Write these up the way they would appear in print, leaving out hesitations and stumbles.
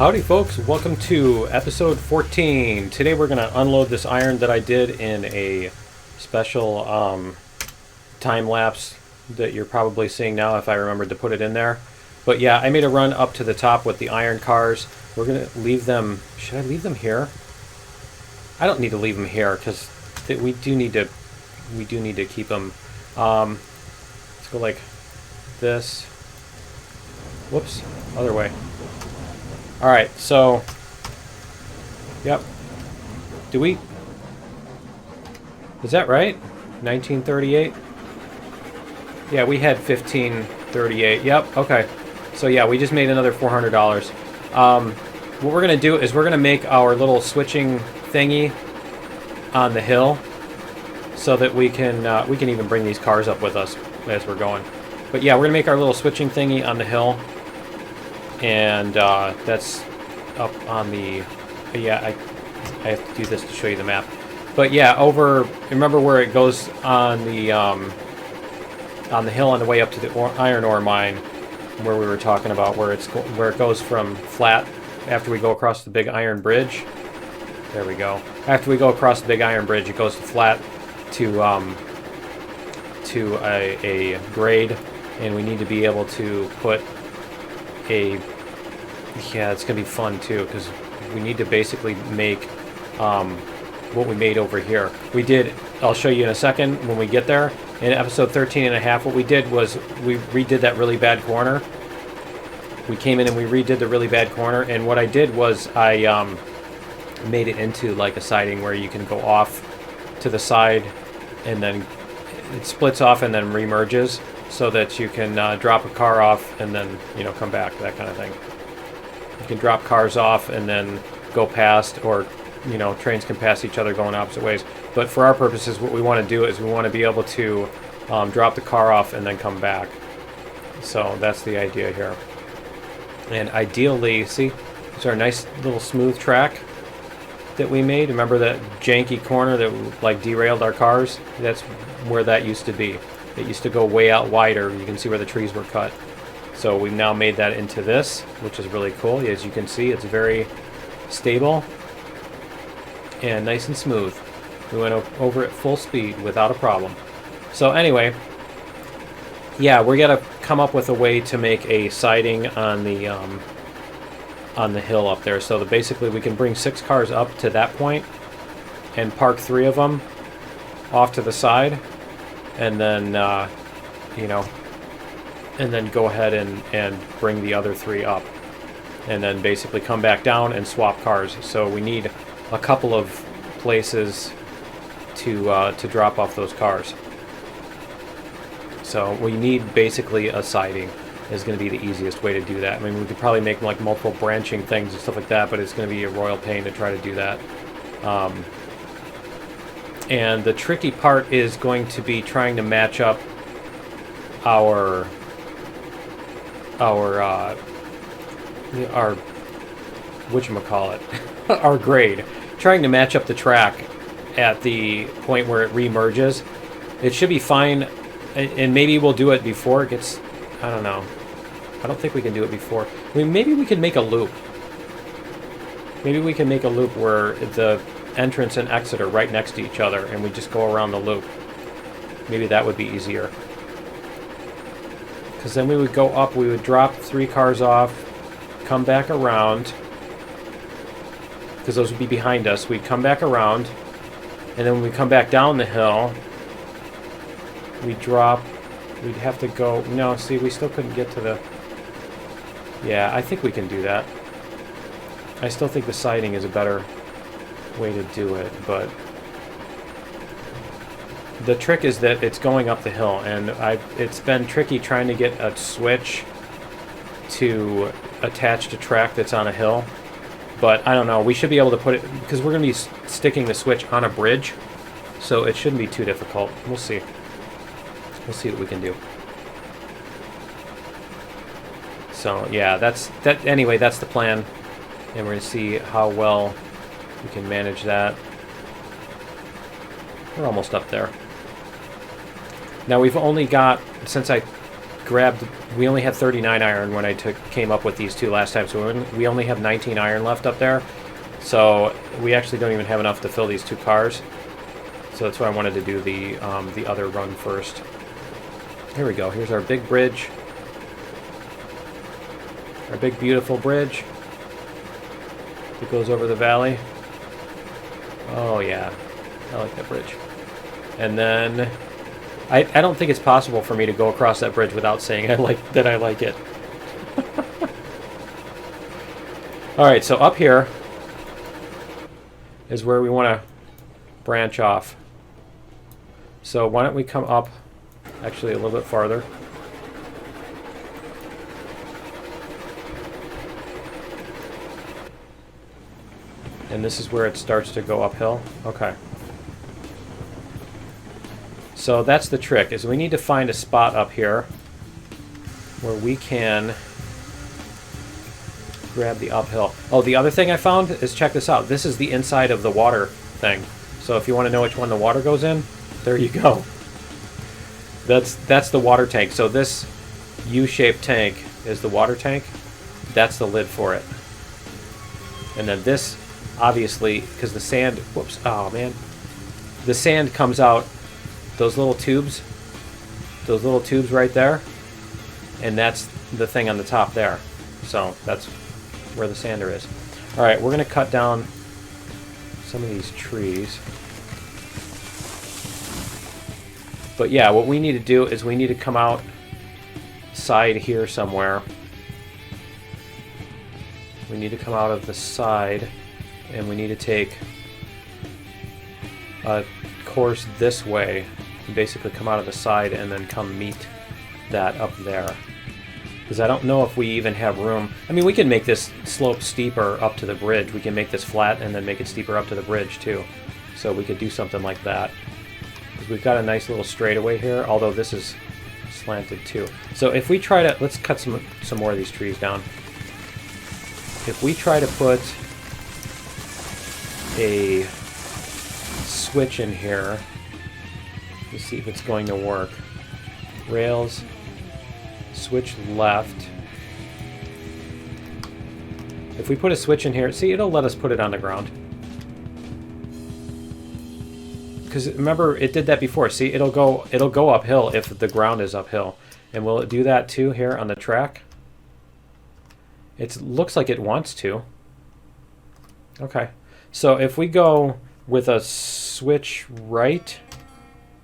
Howdy folks, welcome to episode 14. Today we're going to unload this iron that I did in a special time lapse that you're probably seeing now if I remembered to put it in there. But yeah, I made a run up to the top with the iron cars. We're going to leave them, should I leave them here? I don't need to leave them here because we do need to keep them. Let's go like this. Whoops, other way. Alright, so, yep. Is that right? 1938? Yeah, we had 1538. Yep, okay. So yeah, we just made another $400. What we're going to do is we're going to make our little switching thingy on the hill so that we can even bring these cars up with us as we're going. But yeah, we're going to make our little switching thingy on the hill. And that's up on the, yeah, I have to do this to show you the map. But yeah, remember where it goes on the hill on the way up to the iron ore mine, where we were talking about where it goes from flat after we go across the big iron bridge. There we go. After we go across the big iron bridge, it goes to flat to a grade, and we need to be able to put yeah, it's gonna be fun too because we need to basically make what we made over here. I'll show you in a second when we get there. In episode 13 and a half, what we did was we redid that really bad corner. We came in and we redid the really bad corner, and what I did was I made it into like a siding where you can go off to the side and then it splits off and then remerges, so that you can drop a car off and then, come back, that kind of thing. You can drop cars off and then go past, or, trains can pass each other going opposite ways. But for our purposes, what we want to do is we want to be able to drop the car off and then come back. So that's the idea here. And ideally, see, it's our nice little smooth track that we made. Remember that janky corner that like derailed our cars? That's where that used to be. It used to go way out wider. You can see where the trees were cut. So we've now made that into this, which is really cool. As you can see, it's very stable and nice and smooth. We went over at full speed without a problem. So anyway, yeah, we're gonna come up with a way to make a siding on the hill up there. So that basically we can bring 6 cars up to that point and park 3 of them off to the side. And then, and then go ahead and bring the other 3 up. And then basically come back down and swap cars. So we need a couple of places to drop off those cars. So we need basically a siding is going to be the easiest way to do that. I mean, we could probably make like multiple branching things and stuff like that, but it's going to be a royal pain to try to do that. And the tricky part is going to be trying to match up our whatchamacallit, our grade. Trying to match up the track at the point where it remerges. It should be fine, and maybe we'll do it before it gets, I don't know. I don't think we can do it before. I mean, maybe we can make a loop. Maybe we can make a loop where the entrance and exit are right next to each other and we just go around the loop. Maybe that would be easier. Because then we would go up, we would drop 3 cars off, come back around, because those would be behind us. We'd come back around, and then when we come back down the hill, we'd have to go, no, see, we still couldn't get to the, yeah, I think we can do that. I still think the siding is a better way to do it, but the trick is that it's going up the hill, and it's been tricky trying to get a switch to attach to track that's on a hill. But I don't know, we should be able to put it, because we're going to be sticking the switch on a bridge, so it shouldn't be too difficult. We'll see. We'll see what we can do. So yeah, anyway, that's the plan, and we're going to see how well we can manage that. We're almost up there. Now we've only got, since I grabbed, we only had 39 iron when I came up with these two last time, so we only have 19 iron left up there. So we actually don't even have enough to fill these two cars. So that's why I wanted to do the other run first. Here we go. Here's our big bridge. Our big beautiful bridge that goes over the valley. Oh yeah, I like that bridge. And then I don't think it's possible for me to go across that bridge without saying I like it. All right, so up here is where we want to branch off. So why don't we come up actually a little bit farther. And this is where it starts to go uphill. Okay. So that's the trick, is we need to find a spot up here where we can grab the uphill. Oh, the other thing I found is, check this out. This is the inside of the water thing. So if you want to know which one the water goes in, there you go. That's the water tank. So this U-shaped tank is the water tank. That's the lid for it. And then this, obviously, because the sand, whoops, oh man, the sand comes out those little tubes right there, and that's the thing on the top there. So that's where the sander is. All right, we're gonna cut down some of these trees. But yeah, what we need to do is we need to come out side here somewhere. We need to come out of the side, and we need to take a course this way, and basically come out of the side and then come meet that up there. Because I don't know if we even have room. I mean, we can make this slope steeper up to the bridge. We can make this flat and then make it steeper up to the bridge too. So we could do something like that. Because we've got a nice little straightaway here, although this is slanted too. So if we try to, let's cut some more of these trees down. If we try to put a switch in here, let's see if it's going to work. Rails, switch left. If we put a switch in here, see, it'll let us put it on the ground. Because remember, it did that before. See, it'll go uphill if the ground is uphill. And will it do that too here on the track? It looks like it wants to. Okay. So if we go with a switch right,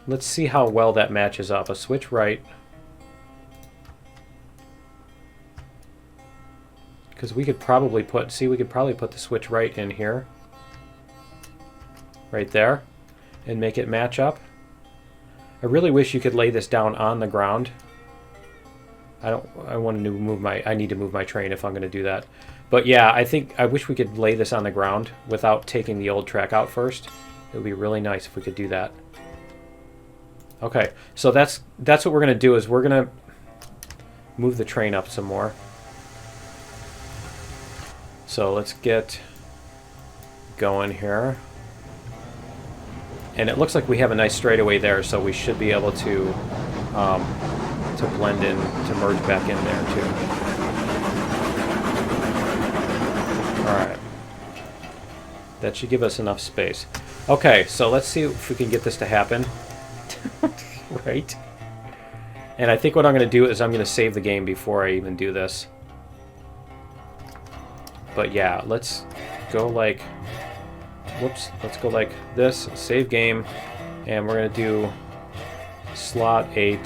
let's see how well that matches up. A switch right. Because we could probably put, see, we could probably put the switch right in here. Right there. And make it match up. I really wish you could lay this down on the ground. I need to move my train if I'm going to do that. But yeah, I wish we could lay this on the ground without taking the old track out first. It would be really nice if we could do that. Okay, so that's what we're going to do, is we're going to move the train up some more. So let's get going here. And it looks like we have a nice straightaway there, so we should be able to blend in, to merge back in there too. Alright. That should give us enough space. Okay, so let's see if we can get this to happen. Right? And I think what I'm going to do is I'm going to save the game before I even do this. But yeah, let's go like... Whoops, let's go like this, save game, and we're going to do slot 8.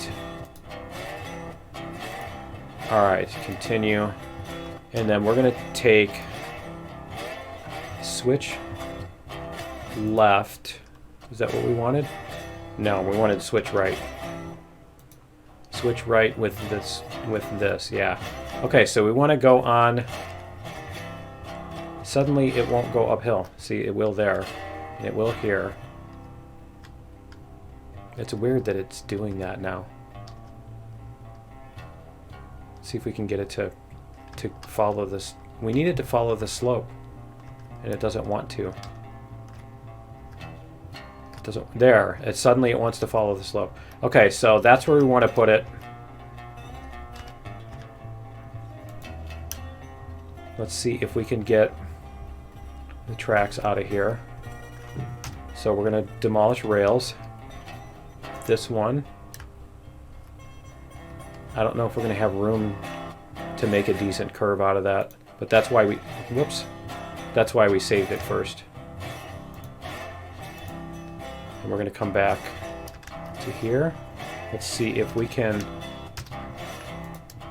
Alright, continue. And then we're going to take switch left. Is that what we wanted? No, we wanted switch right. Switch right with this, yeah. Okay, so we want to go on. Suddenly it won't go uphill. See, it will there, and it will here. It's weird that it's doing that now. See if we can get it to follow this. We need it to follow the slope, and it doesn't want to. It doesn't. There. Suddenly it wants to follow the slope. Okay, so that's where we want to put it. Let's see if we can get the tracks out of here. So we're going to demolish rails. This one. I don't know if we're going to have room to make a decent curve out of that, but that's why we, whoops, that's why we saved it first. And we're going to come back to here. Let's see if we can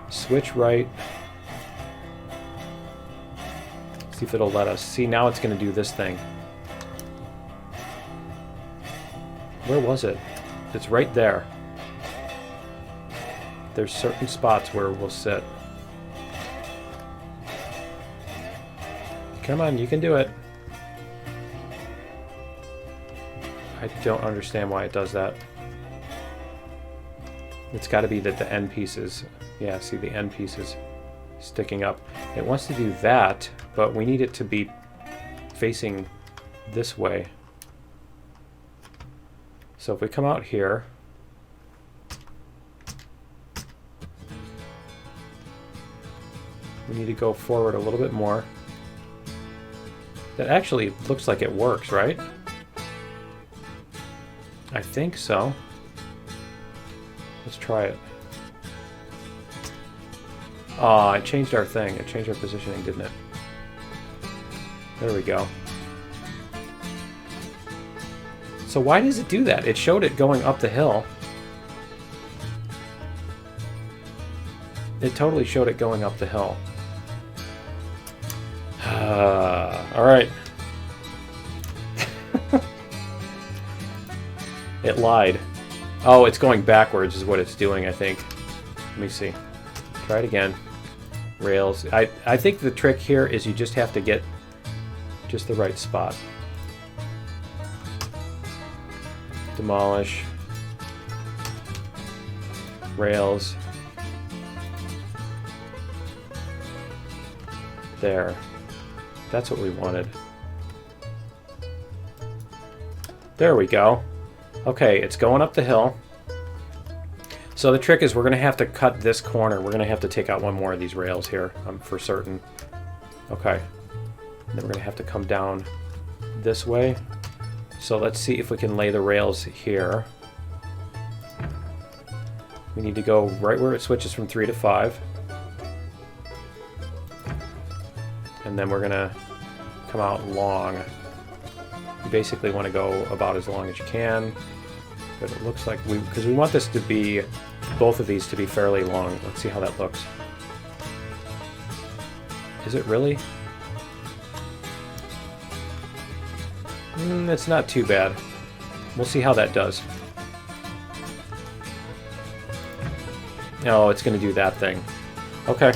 switch right. See if it'll let us. See, now it's going to do this thing. Where was it? It's right there. There's certain spots where we'll sit. Come on, you can do it. I don't understand why it does that. It's got to be that the end pieces, yeah, see the end pieces sticking up. It wants to do that, but we need it to be facing this way. So if we come out here, we need to go forward a little bit more. That actually looks like it works, right? I think so. Let's try it. Oh, it changed our thing. It changed our positioning, didn't it? There we go. So why does it do that? It showed it going up the hill. It totally showed it going up the hill. All right. It lied. Oh, it's going backwards is what it's doing, I think. Let me see. Try it again. Rails. I think the trick here is you just have to get just the right spot. Demolish. Rails. There. That's what we wanted. There we go. Okay, it's going up the hill. So the trick is we're going to have to cut this corner. We're going to have to take out one more of these rails here, for certain. Okay. And then we're going to have to come down this way. So let's see if we can lay the rails here. We need to go right where it switches from 3 to 5. And then we're going to come out long. You basically want to go about as long as you can. But it looks like because we want this to be, both of these to be fairly long. Let's see how that looks. Is it really? It's not too bad. We'll see how that does. Oh, it's going to do that thing. Okay.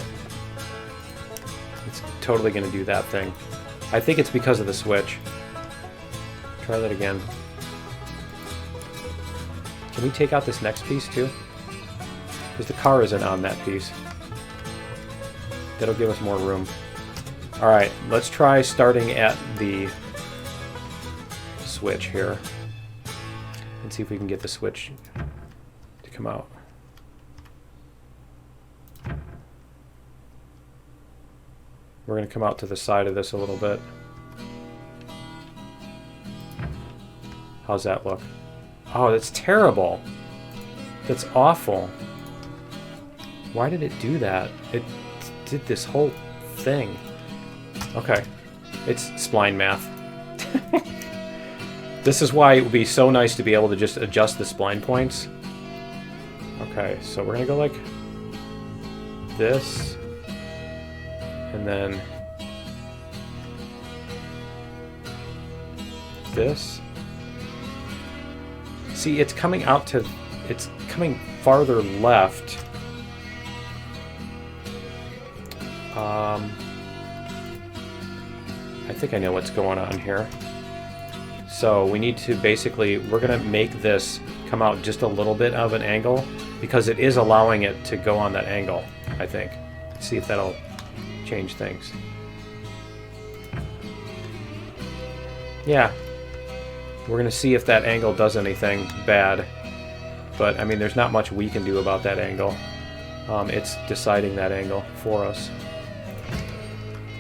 It's totally going to do that thing. I think it's because of the switch. Try that again. Can we take out this next piece too? Because the car isn't on that piece. That'll give us more room. Alright, let's try starting at the switch here. And see if we can get the switch to come out. We're going to come out to the side of this a little bit. How's that look? Oh, that's terrible. That's awful. Why did it do that? It did this whole thing. Okay. It's spline math. This is why it would be so nice to be able to just adjust the spline points. Okay, so we're going to go like this. And then this. See, it's coming out to, it's coming farther left. I think I know what's going on here. So we need to basically, we're going to make this come out just a little bit of an angle because it is allowing it to go on that angle, I think. See if that'll change things. Yeah. We're going to see if that angle does anything bad. But, I mean, there's not much we can do about that angle. It's deciding that angle for us.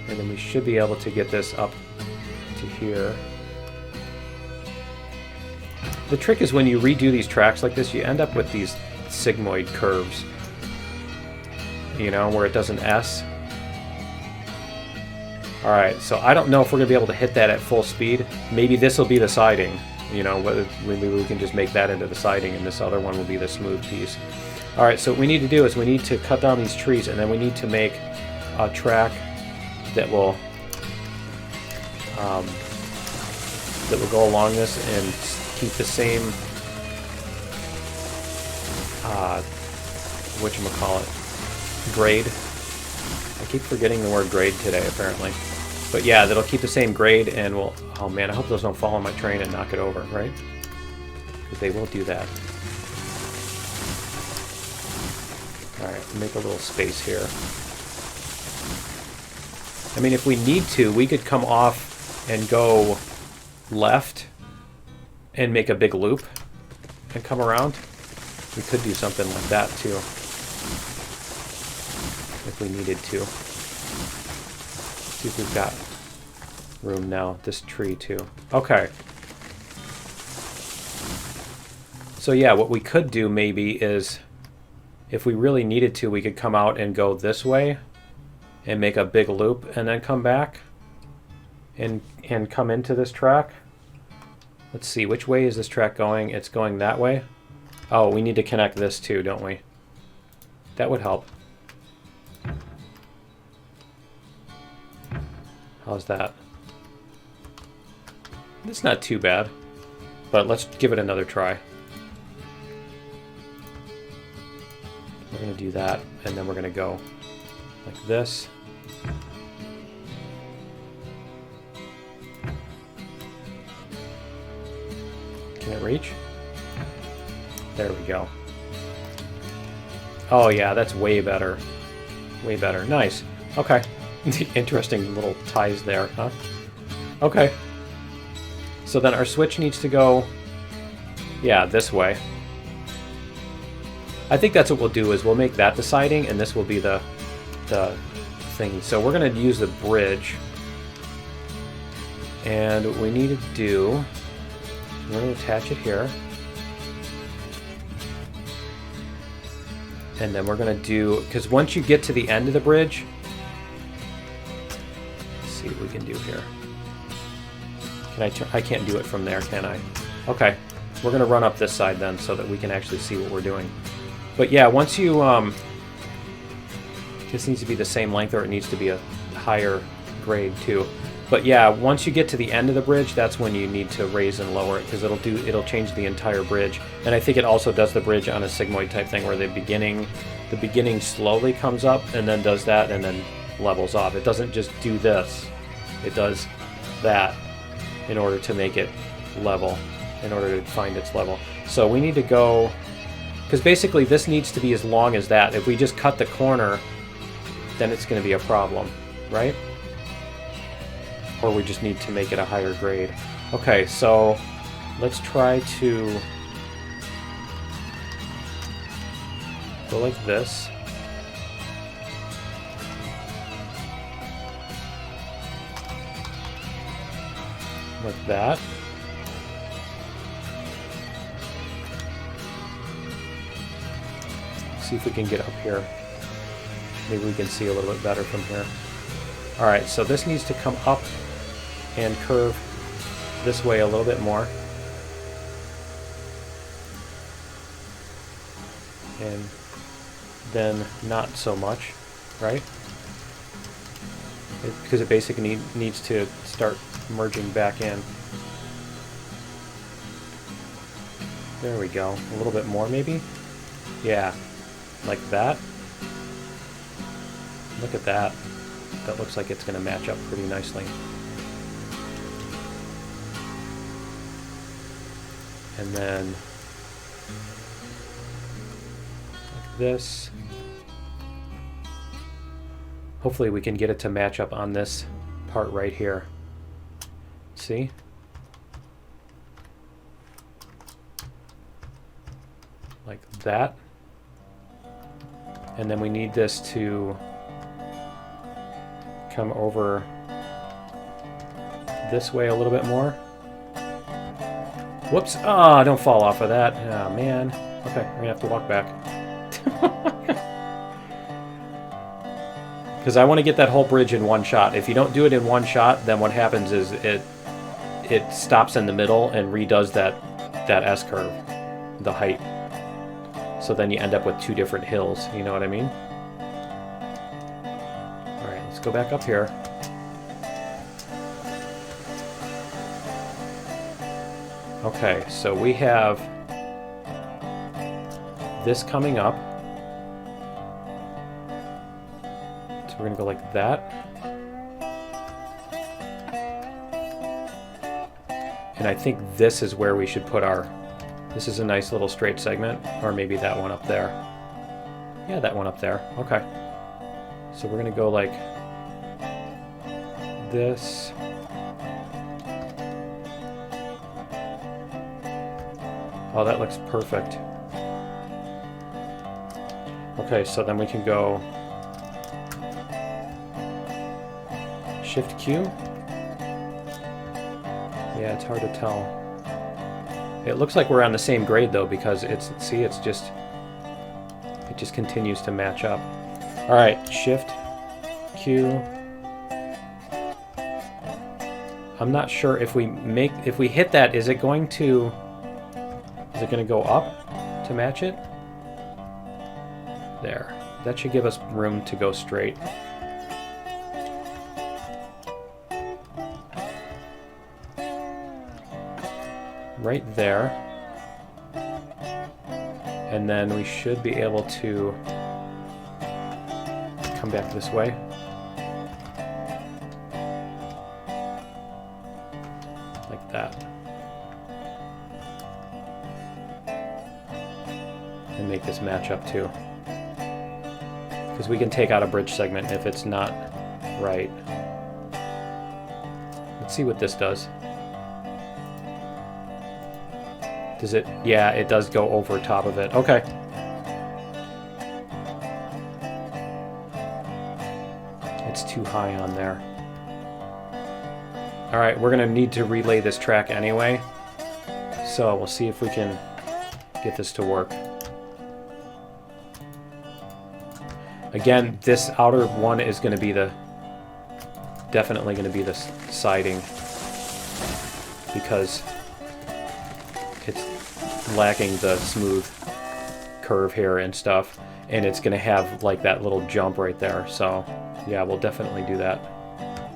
And then we should be able to get this up to here. The trick is when you redo these tracks like this, you end up with these sigmoid curves. You know, where it does an S. Alright, so I don't know if we're going to be able to hit that at full speed. Maybe this will be the siding. You know, maybe we can just make that into the siding and this other one will be the smooth piece. Alright, so what we need to do is we need to cut down these trees and then we need to make a track that will go along this and keep the same whatchamacallit, grade. I keep forgetting the word grade today apparently. But yeah, that'll keep the same grade and we'll... Oh man, I hope those don't fall on my train and knock it over, right? Because they will do that. Alright, make a little space here. I mean, if we need to, we could come off and go left and make a big loop and come around. We could do something like that too, if we needed to. See if we've got room now. This tree too. Okay. So yeah, what we could do maybe is, if we really needed to, we could come out and go this way and make a big loop and then come back and come into this track. Let's see, which way is this track going? It's going that way. Oh, we need to connect this too, don't we? That would help. How's that? It's not too bad, but let's give it another try. We're going to do that, and then we're going to go like this. Can it reach? There we go. Oh yeah, that's way better. Way better. Nice. Okay. Interesting little ties there, huh? Okay. So then our switch needs to go, yeah, this way. I think that's what we'll do, is we'll make that the siding, and this will be the thing. So we're going to use the bridge. And what we need to do, we're going to attach it here. And then we're going to do, because once you get to the end of the bridge, let's see what we can do here. Can I can't do it from there, can I? Okay, we're going to run up this side then so that we can actually see what we're doing. But yeah, once you, this needs to be the same length, or it needs to be a higher grade too. But yeah, once you get to the end of the bridge, that's when you need to raise and lower it, because it'll change the entire bridge. And I think it also does the bridge on a sigmoid type thing, where the beginning slowly comes up and then does that and then levels off. It doesn't just do this; it does that in order to make it level, in order to find its level. So we need to go, because basically this needs to be as long as that. If we just cut the corner, then it's going to be a problem, right? Or we just need to make it a higher grade. Okay, so let's try to go like this. Like that. See if we can get up here. Maybe we can see a little bit better from here. Alright, so this needs to come up and curve this way a little bit more. And then not so much, right? Because it basically needs to start merging back in. There we go. A little bit more maybe? Yeah, like that. Look at that. That looks like it's going to match up pretty nicely. And then like this. Hopefully we can get it to match up on this part right here. See? Like that. And then we need this to come over this way a little bit more. Whoops. Ah, don't fall off of that. Oh, man. Okay, we're gonna have to walk back. Because I want to get that whole bridge in one shot. If you don't do it in one shot, then what happens is it stops in the middle and redoes that S-curve, the height. So then you end up with two different hills, you know what I mean? Alright, let's go back up here. Okay, so we have this coming up. So we're going to go like that. And I think this is where we should put our... This is a nice little straight segment, or maybe that one up there. Yeah, that one up there. Okay. So we're going to go like this. Oh, that looks perfect. Okay, so then we can go Shift Q. Yeah, it's hard to tell. It looks like we're on the same grade though, because it just continues to match up. All right, Shift Q. I'm not sure if we hit that, is it going to go up to match it? There. That should give us room to go straight. Right there. And then we should be able to come back this way. Like that. And make this match up too. Because we can take out a bridge segment if it's not right. Let's see what this does. Does it? Yeah, it does go over top of it. Okay. It's too high on there. All right, we're gonna need to relay this track anyway. So we'll see if we can get this to work. Again, this outer one is going to be definitely going to be the siding, because it's lacking the smooth curve here and stuff, and it's going to have like that little jump right there. So yeah, we'll definitely do that.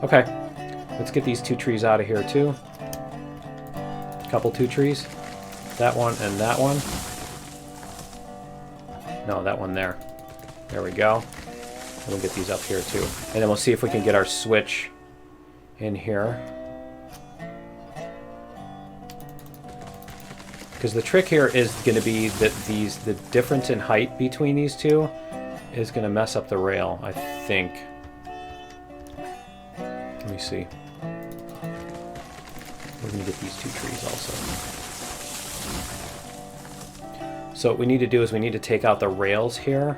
Okay, let's get these two trees out of here too. Couple two trees, that one and that one. No, that one there. There we go. And we'll get these up here too. And then we'll see if we can get our switch in here. Because the trick here is going to be that the difference in height between these two is going to mess up the rail, I think. Let me see. We're going to get these two trees also. So what we need to do is we need to take out the rails here.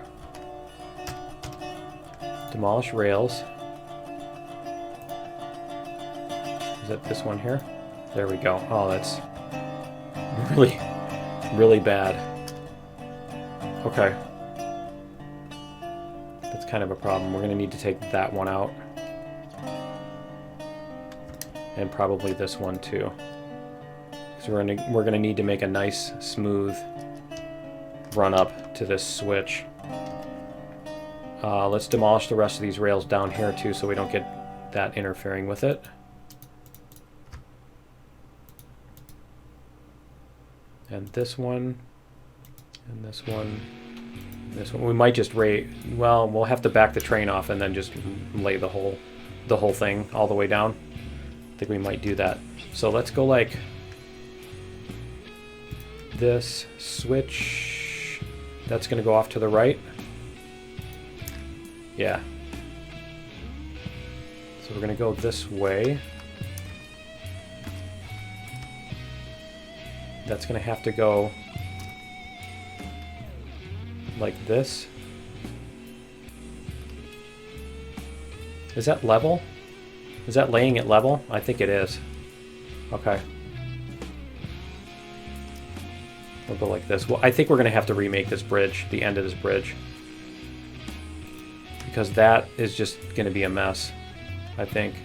Demolish rails. Is that this one here? There we go. Oh, that's really, really bad. Okay. That's kind of a problem. We're going to need to take that one out. And probably this one too. Because we're going to need to make a nice, smooth run up to this switch. Let's demolish the rest of these rails down here too, so we don't get that interfering with it. And this one, and this one, and this one. We might just well, we'll have to back the train off and then just lay the whole thing all the way down. I think we might do that. So let's go like this, switch. That's going to go off to the right. Yeah. So we're going to go this way. That's going to have to go like this. Is that level? Is that laying it level? I think it is. Okay. We'll go like this. Well, I think we're going to have to remake this bridge, the end of this bridge. Because that is just going to be a mess, I think.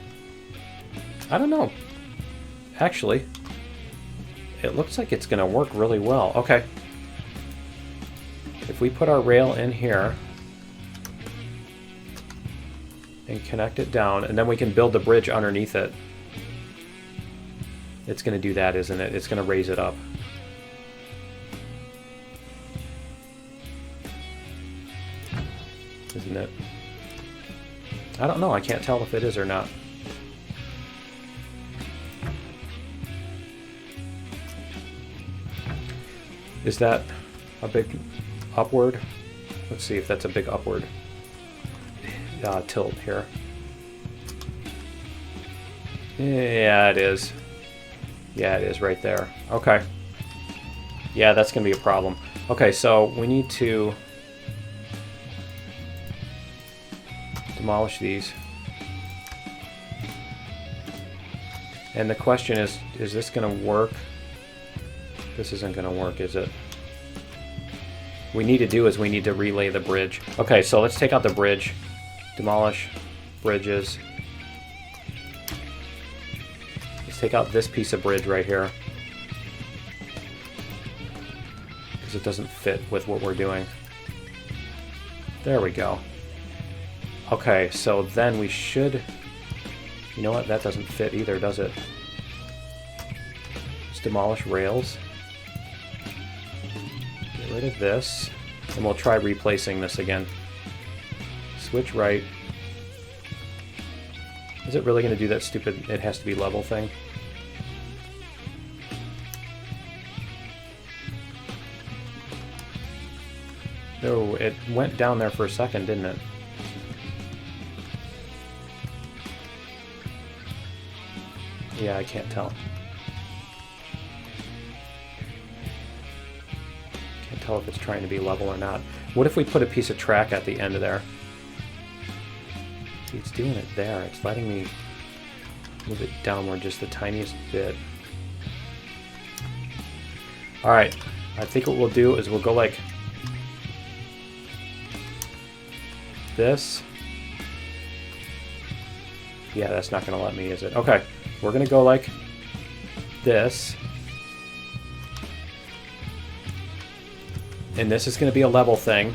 I don't know. Actually, it looks like it's going to work really well. Okay. If we put our rail in here and connect it down, and then we can build the bridge underneath it. It's going to do that, isn't it? It's going to raise it up. Isn't it? I don't know. I can't tell if it is or not. Is that a big upward? Let's see if that's a big upward tilt here. Yeah, it is. Yeah, it is right there. Okay. Yeah, that's going to be a problem. Okay, so we need to demolish these. And the question is this going to work? This isn't going to work, is it? What we need to do is we need to relay the bridge. Okay, so let's take out the bridge. Demolish bridges. Let's take out this piece of bridge right here. Because it doesn't fit with what we're doing. There we go. Okay, so then we should... You know what? That doesn't fit either, does it? Let's demolish rails. Get rid of this. And we'll try replacing this again. Switch right. Is it really going to do that stupid it has to be level thing? Oh, it went down there for a second, didn't it? Yeah, I can't tell. Can't tell if it's trying to be level or not. What if we put a piece of track at the end of there? See, it's doing it there. It's letting me move it downward just the tiniest bit. Alright, I think what we'll do is we'll go like this. Yeah, that's not going to let me, is it? Okay, we're going to go like this. And this is going to be a level thing.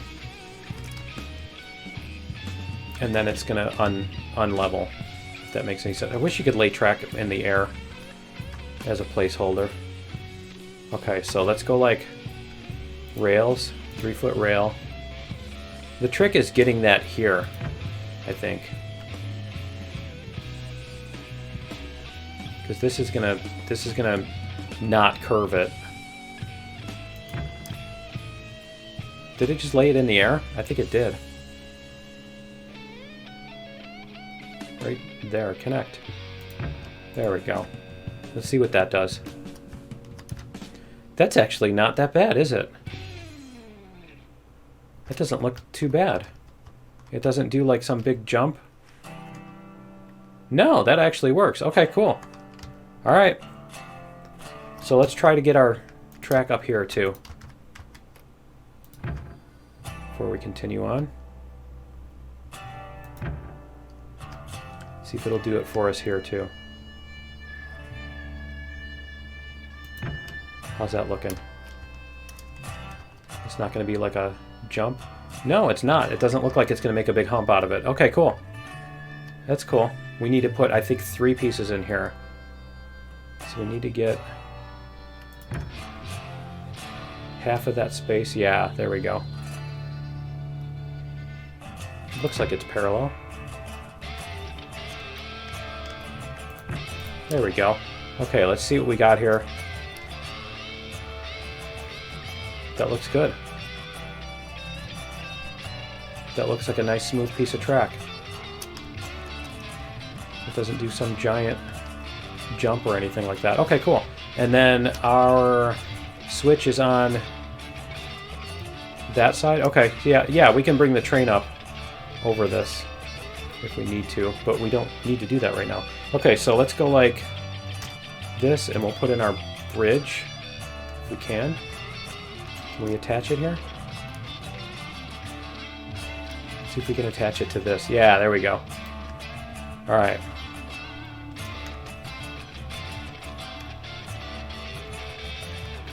And then it's going to unlevel, if that makes any sense. I wish you could lay track in the air as a placeholder. Okay, so let's go like rails, 3-foot rail. The trick is getting that here, I think. Because this is gonna not curve it. Did it just lay it in the air? I think it did. Right there, connect. There we go. Let's see what that does. That's actually not that bad, is it? That doesn't look too bad. It doesn't do like some big jump. No, that actually works. Okay, cool. All right. So let's try to get our track up here too. Before we continue on. See if it'll do it for us here too. How's that looking? It's not going to be like a jump? No, it's not. It doesn't look like it's going to make a big hump out of it. Okay, cool. That's cool. We need to put, I think, 3 pieces in here. So we need to get half of that space. Yeah, there we go. Looks like it's parallel. There we go. Okay, let's see what we got here. That looks good. That looks like a nice smooth piece of track. It doesn't do some giant jump or anything like that. Okay, cool. And then our switch is on that side. Okay, yeah, we can bring the train up over this. if we need to, but we don't need to do that right now. Okay, so let's go like this, and we'll put in our bridge if we can. Can we attach it here? See if we can attach it to this. Yeah, there we go. All right.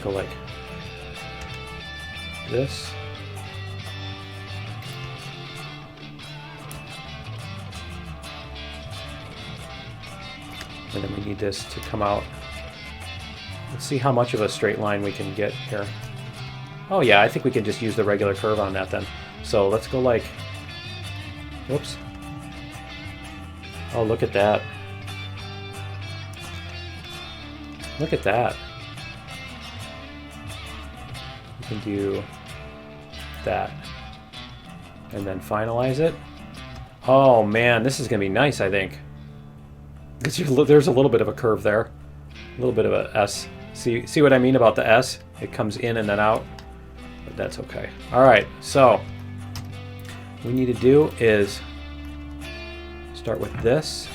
Go like this. And then we need this to come out. Let's see how much of a straight line we can get here. Oh yeah, I think we can just use the regular curve on that then. So let's go like, whoops. Oh, look at that. Look at that. We can do that. And then finalize it. Oh man, this is going to be nice, I think. There's a little bit of a curve there. A little bit of a S. See what I mean about the S? It comes in and then out. But that's okay. Alright, so what we need to do is start with this.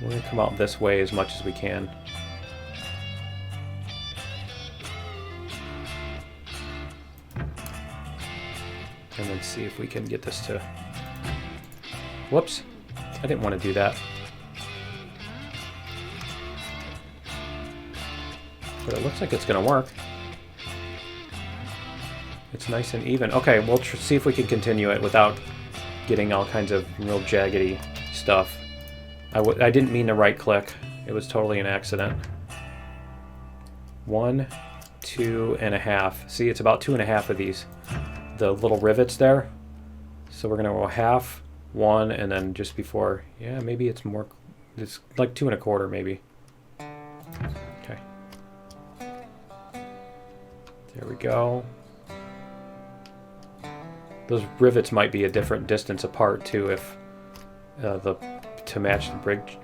We're going to come out this way as much as we can. And then see if we can get this to... Whoops. I didn't want to do that. But it looks like it's going to work. It's nice and even. Okay, we'll see if we can continue it without getting all kinds of real jaggedy stuff. I didn't mean to right click. It was totally an accident. 1, 2.5. See, it's about 2.5 of these. The little rivets there. So we're going to go half, 1, and then just before, yeah, maybe it's more, it's like 2.25 maybe. Okay. There we go. Those rivets might be a different distance apart too if to match the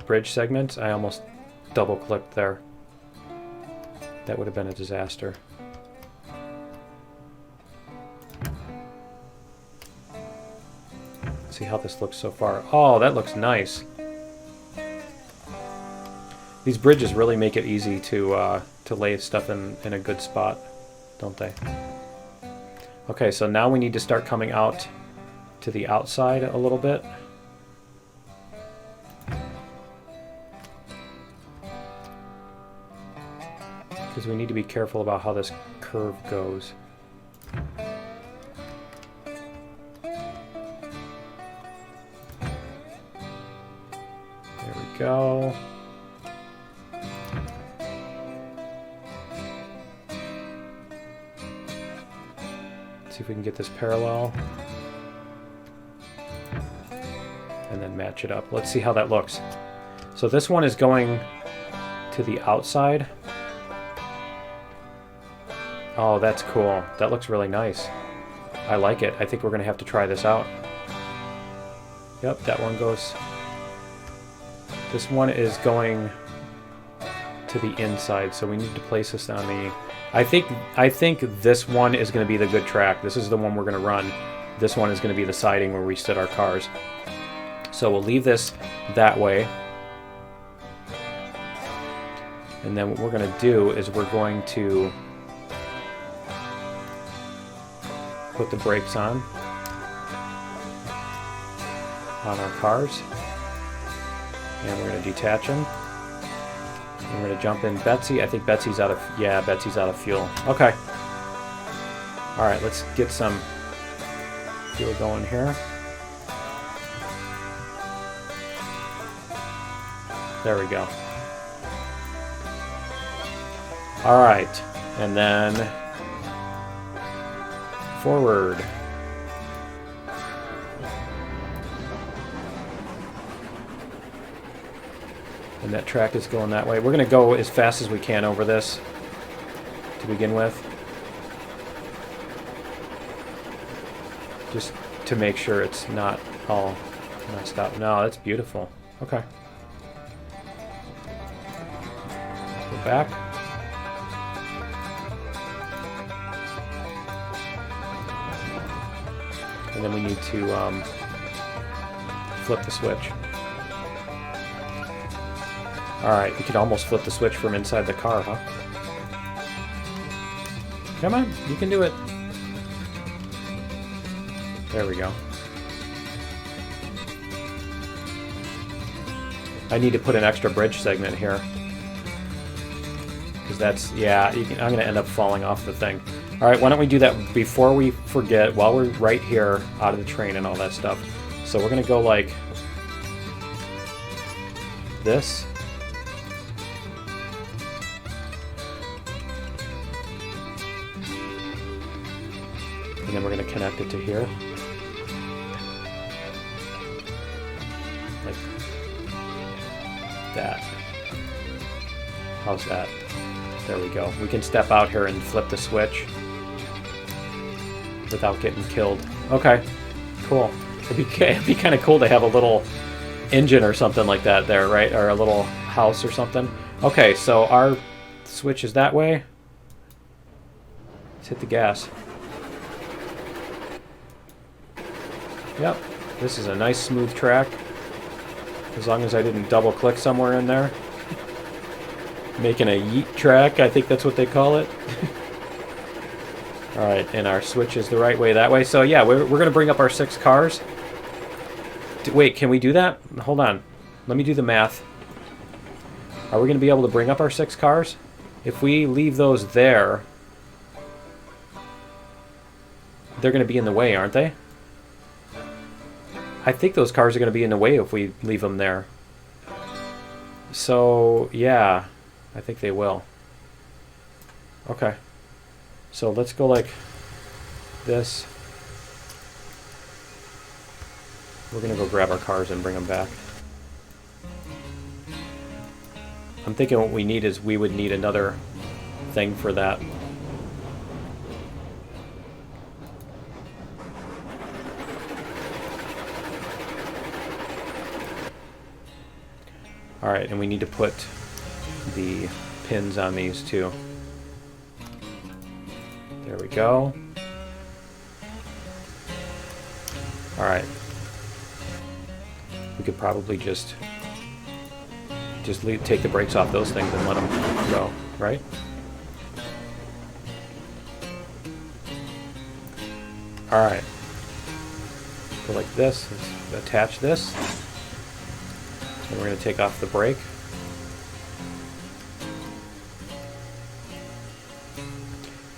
bridge segments. I almost double clicked there. That would have been a disaster. See how this looks so far. Oh, that looks nice. These bridges really make it easy to lay stuff in a good spot, don't they? Okay, so now we need to start coming out to the outside a little bit. Because we need to be careful about how this curve goes. There we go. See if we can get this parallel. And then match it up. Let's see how that looks. So this one is going to the outside. Oh, that's cool. That looks really nice. I like it. I think we're going to have to try this out. Yep, that one goes... This one is going to the inside, so we need to place this on the... I think this one is going to be the good track. This is the one we're going to run. This one is going to be the siding where we sit our cars. So we'll leave this that way. And then what we're going to do is we're going to put the brakes on our cars. And we're going to detach them. And we're going to jump in Betsy. I think Betsy's out of... Yeah, Betsy's out of fuel. Okay. Alright, let's get some fuel going here. There we go. Alright. And then... forward. And that track is going that way. We're going to go as fast as we can over this to begin with. Just to make sure it's not all messed up. No, that's beautiful. Okay. Let's go back. And then we need to flip the switch. Alright, you can almost flip the switch from inside the car, huh? Come on, you can do it. There we go. I need to put an extra bridge segment here. Because that's, yeah, I'm going to end up falling off the thing. Alright, why don't we do that before we forget, while we're right here, out of the train and all that stuff. So we're going to go like this. And then we're going to connect it to here. Like that. How's that? There we go. We can step out here and flip the switch without getting killed. Okay, cool. It'd be kind of cool to have a little engine or something like that there, right? Or a little house or something. Okay, so our switch is that way. Let's hit the gas. Yep, this is a nice smooth track. As long as I didn't double click somewhere in there. Making a yeet track, I think that's what they call it. Alright, and our switch is the right way that way. So yeah, we're going to bring up our 6 cars. Wait, can we do that? Hold on. Let me do the math. Are we going to be able to bring up our 6 cars? If we leave those there, they're going to be in the way, aren't they? I think those cars are going to be in the way if we leave them there. So, yeah, I think they will. Okay. So let's go like this. We're going to go grab our cars and bring them back. I'm thinking what we need is we would need another thing for that. Alright, and we need to put the pins on these too. There we go. Alright. We could probably just take the brakes off those things and let them go, right? Alright. Go like this. Let's attach this. And we're going to take off the brake.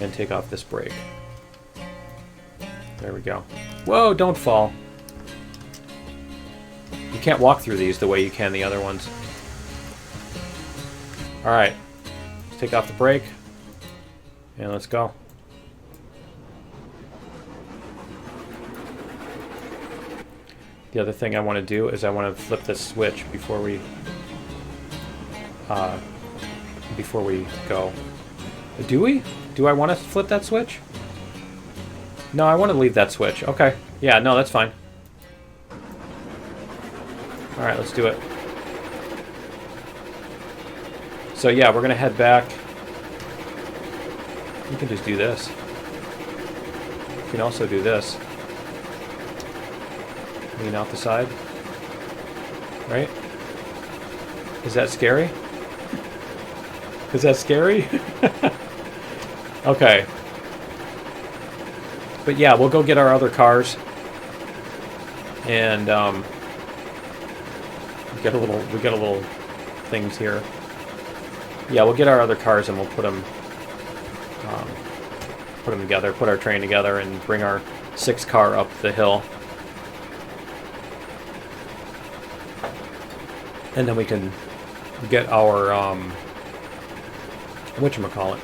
And take off this brake. There we go. Whoa, don't fall. You can't walk through these the way you can the other ones. Alright. Let's take off the brake. And let's go. The other thing I want to do is I want to flip this switch before we go. Do we? Do I want to flip that switch? No, I want to leave that switch. Okay. Yeah, no, that's fine. Alright, let's do it. So yeah, we're going to head back. You can just do this. You can also do this. Lean out the side. Right? Is that scary? Is that scary? Okay. But yeah, we'll go get our other cars. And we got a little things here. Yeah, we'll get our other cars and we'll put them together, put our train together, and bring our 6 car up the hill. And then we can get our whatchamacallit.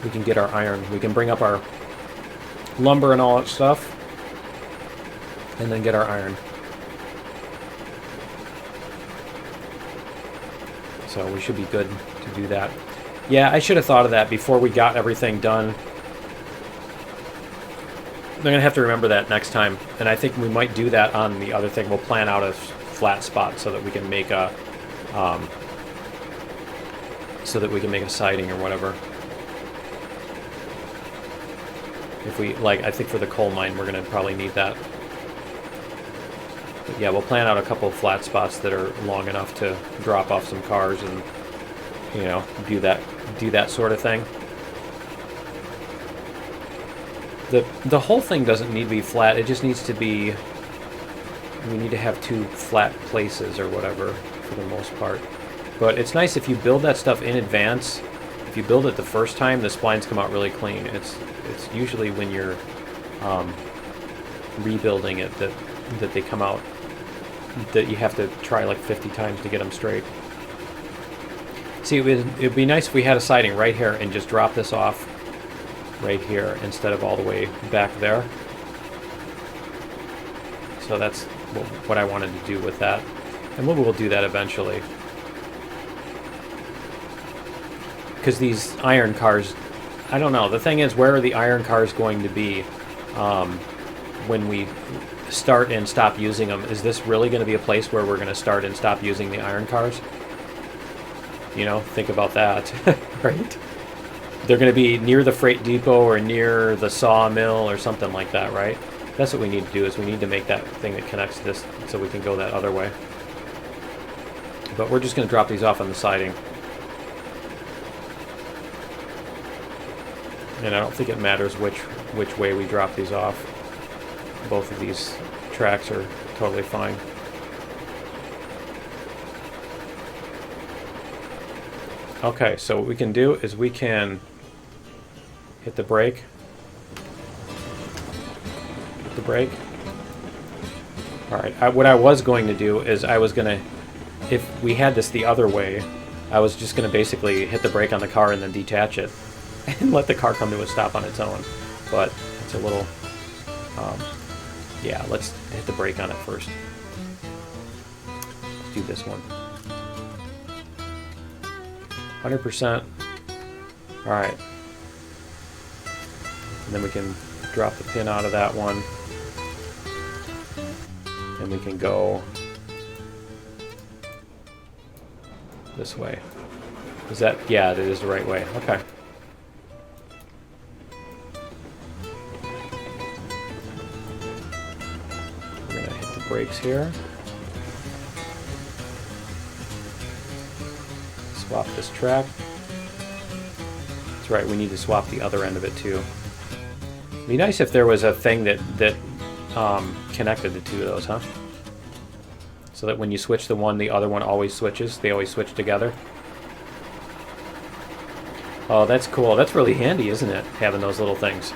We can get our iron. We can bring up our lumber and all that stuff. And then get our iron. So we should be good to do that. Yeah, I should have thought of that before we got everything done. I'm going to have to remember that next time. And I think we might do that on the other thing. We'll plan out a flat spot so that we can make a siding or whatever. If we, like, I think for the coal mine we're going to probably need that. But yeah, we'll plan out a couple of flat spots that are long enough to drop off some cars and, you know, do that sort of thing. The whole thing doesn't need to be flat. It just needs to be, we need to have 2 flat places or whatever for the most part. But it's nice if you build that stuff in advance. If you build it the first time, the splines come out really clean. It's usually when you're rebuilding it that they come out, that you have to try like 50 times to get them straight. See, it'd be nice if we had a siding right here and just drop this off right here instead of all the way back there. So that's what I wanted to do with that. And we'll do that eventually. Because these iron cars, I don't know. The thing is, where are the iron cars going to be when we start and stop using them? Is this really going to be a place where we're going to start and stop using the iron cars? You know, think about that, right? They're going to be near the freight depot or near the sawmill or something like that, right? That's what we need to do, is we need to make that thing that connects this so we can go that other way. But we're just going to drop these off on the siding. And I don't think it matters which way we drop these off. Both of these tracks are totally fine. Okay, so what we can do is we can hit the brake. Hit the brake. Alright, what I was going to do is I was going to, if we had this the other way, I was just going to basically hit the brake on the car and then detach it and let the car come to a stop on its own. But it's a little, yeah, let's hit the brake on it first. Let's do this one. 100%. Alright. And then we can drop the pin out of that one. And we can go this way. Is that, yeah, it is the right way. Okay. We're gonna hit the brakes here. Swap this track. That's right, we need to swap the other end of it too. It'd be nice if there was a thing that connected the two of those, huh? So that when you switch the one, the other one always switches. They always switch together. Oh, that's cool. That's really handy, isn't it? Having those little things.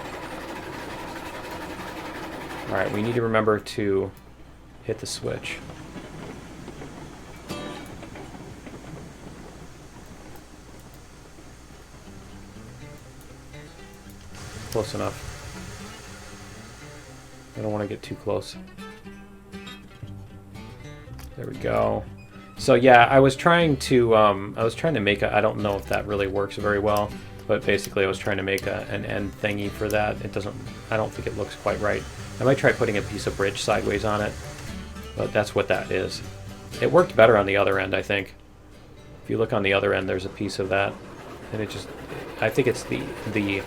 Alright, we need to remember to hit the switch. Close enough. I don't want to get too close. There we go. So yeah, I was trying to make a, I don't know if that really works very well, but basically I was trying to make an end thingy for that. It doesn't, I don't think it looks quite right. I might try putting a piece of bridge sideways on it, but that's what that is. It worked better on the other end, I think. If you look on the other end, there's a piece of that, and it just, I think it's the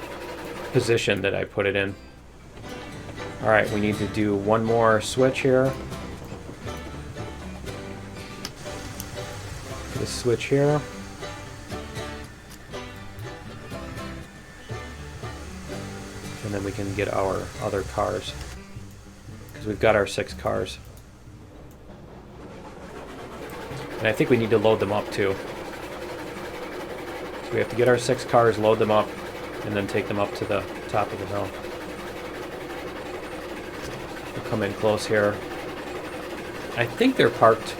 position that I put it in. Alright, we need to do one more switch here. This switch here. And then we can get our other cars. Because we've got our 6 cars. And I think we need to load them up too. So we have to get our 6 cars, load them up, and then take them up to the top of the hill. We'll come in close here. I think they're parked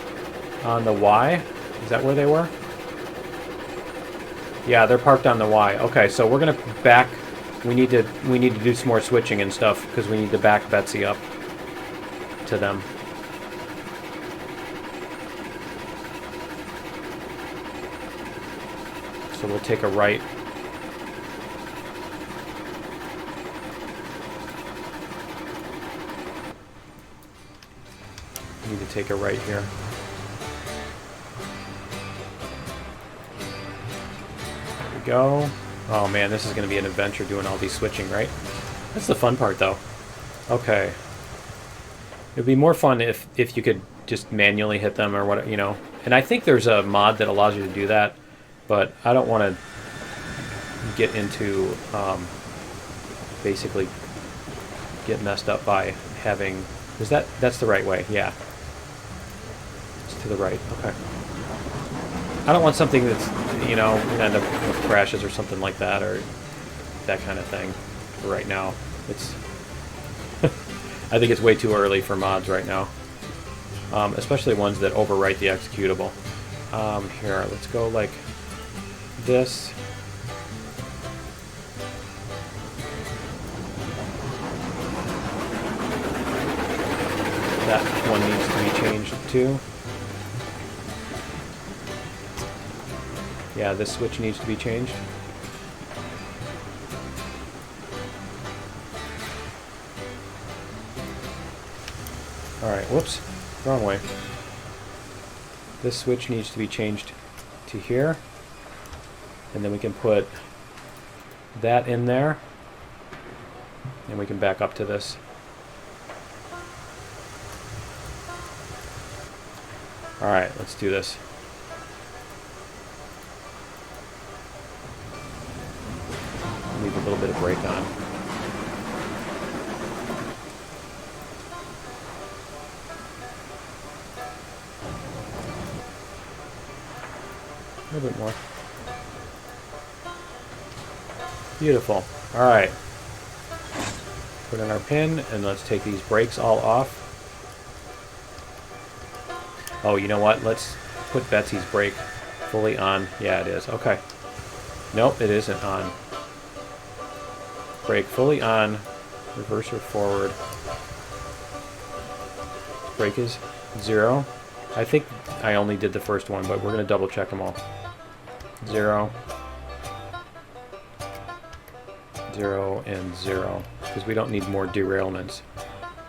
on the Y. Is that where they were? Yeah, they're parked on the Y. Okay, so we're gonna back. We need to do some more switching and stuff because we need to back Betsy up to them. So we'll take a right. Need to take a right here. There we go. Oh man, this is going to be an adventure doing all these switching, right? That's the fun part though. Okay. It'd be more fun if you could just manually hit them or what, you know. And I think there's a mod that allows you to do that, but I don't want to get into basically get messed up by having. That's the right way? Yeah. It's to the right. Okay. I don't want something that's, you know, gonna end up with crashes or something like that, or that kind of thing. For right now, it's. I think it's way too early for mods right now, especially ones that overwrite the executable. Here, let's go like this. That one needs to be changed too. Yeah, this switch needs to be changed. Alright, whoops, wrong way. This switch needs to be changed to here. And then we can put that in there. And we can back up to this. Alright, let's do this. Leave a little bit of brake on. A little bit more. Beautiful. Alright. Put in our pin, and let's take these brakes all off. Oh, you know what? Let's put Betsy's brake fully on. Yeah, it is. Okay. Nope, it isn't on. Brake fully on. Reverser forward. Brake is 0. I think I only did the first one, but we're going to double check them all. 0. 0 and 0. Because we don't need more derailments.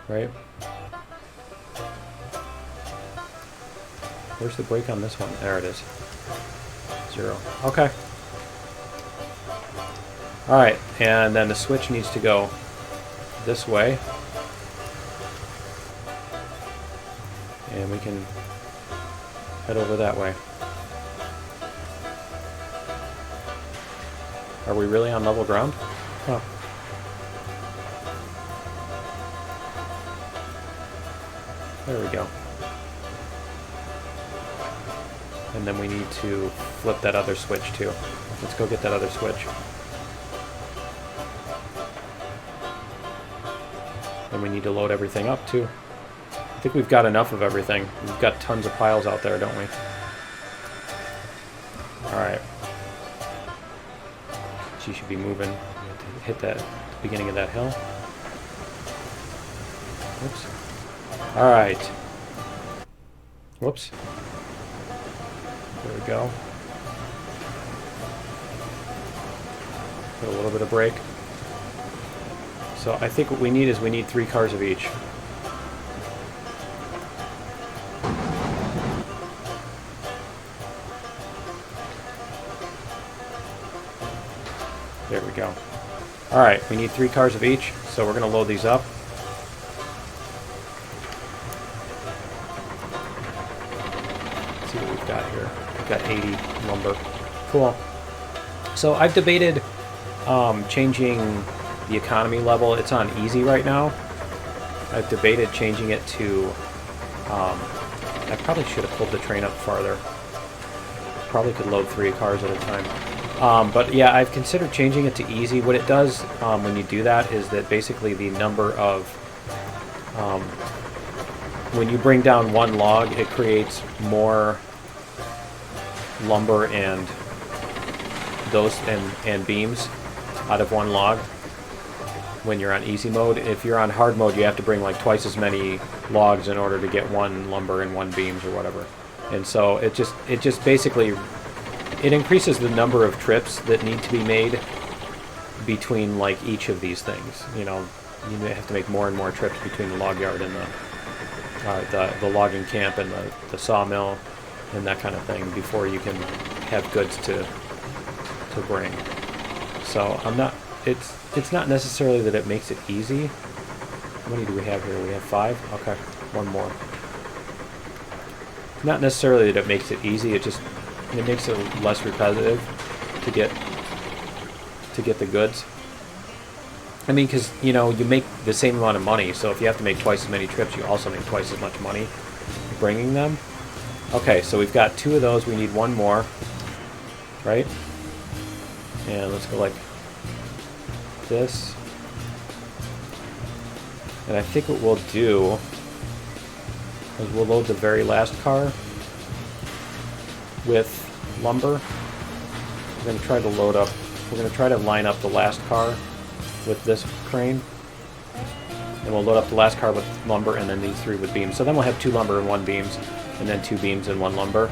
Right? Where's the brake on this one? There it is. 0. Okay. Alright, and then the switch needs to go this way. And we can head over that way. Are we really on level ground? Huh. There we go. And then we need to flip that other switch too. Let's go get that other switch. And we need to load everything up too. I think we've got enough of everything. We've got tons of piles out there, don't we? Alright. She should be moving. We have to hit that beginning of that hill. Whoops. Alright. Whoops. There we go. Put a little bit of brake. So I think what we need is we need 3 cars of each. There we go. Alright, we need 3 cars of each, so we're going to load these up. Let's see what we've got here. We've got 80 lumber. Cool. So I've debated changing the economy level. It's on easy right now. I've debated changing it to... I probably should have pulled the train up farther. Probably could load 3 cars at a time. But yeah, I've considered changing it to easy. What it does when you do that is that basically the number of... when you bring down 1 log, it creates more lumber and those and beams out of 1 log when you're on easy mode. If you're on hard mode, you have to bring like twice as many logs in order to get 1 lumber and 1 beams or whatever. And so it just basically it increases the number of trips that need to be made between like each of these things. You know, you have to make more and more trips between the log yard and the logging camp and the sawmill and that kind of thing before you can have goods to bring. So I'm not. It's not necessarily that it makes it easy. How many do we have here? We have 5. Okay. One more. Not necessarily that it makes it easy, it makes it less repetitive to get the goods. I mean, because, you know, you make the same amount of money, so if you have to make twice as many trips, you also make twice as much money bringing them. Okay, so we've got 2 of those. We need 1 more, right? And let's go like this. And I think what we'll do is we'll load the very last car with lumber. We're going to try to line up the last car with this crane. And we'll load up the last car with lumber, and then these 3 with beams. So then we'll have 2 lumber and 1 beams, and then 2 beams and 1 lumber.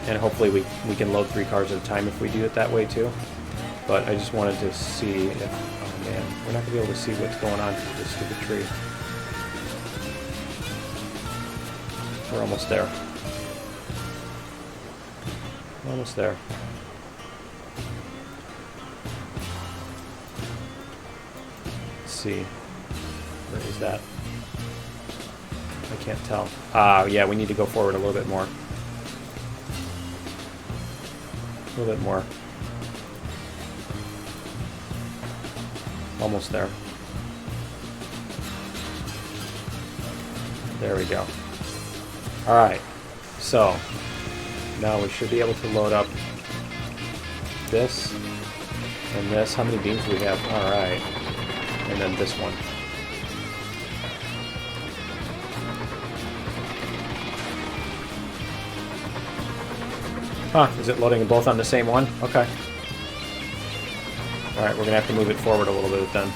And hopefully we can load 3 cars at a time if we do it that way too. But I just wanted to see if... Oh man, we're not going to be able to see what's going on with this stupid tree. We're almost there. We're almost there. Let's see. Where is that? I can't tell. Ah, yeah, we need to go forward a little bit more. A little bit more. Almost there. There we go. Alright, so now we should be able to load up this and this. How many beams do we have? Alright. And then this one. Huh, is it loading both on the same one? Okay. Alright, we're going to have to move it forward a little bit then.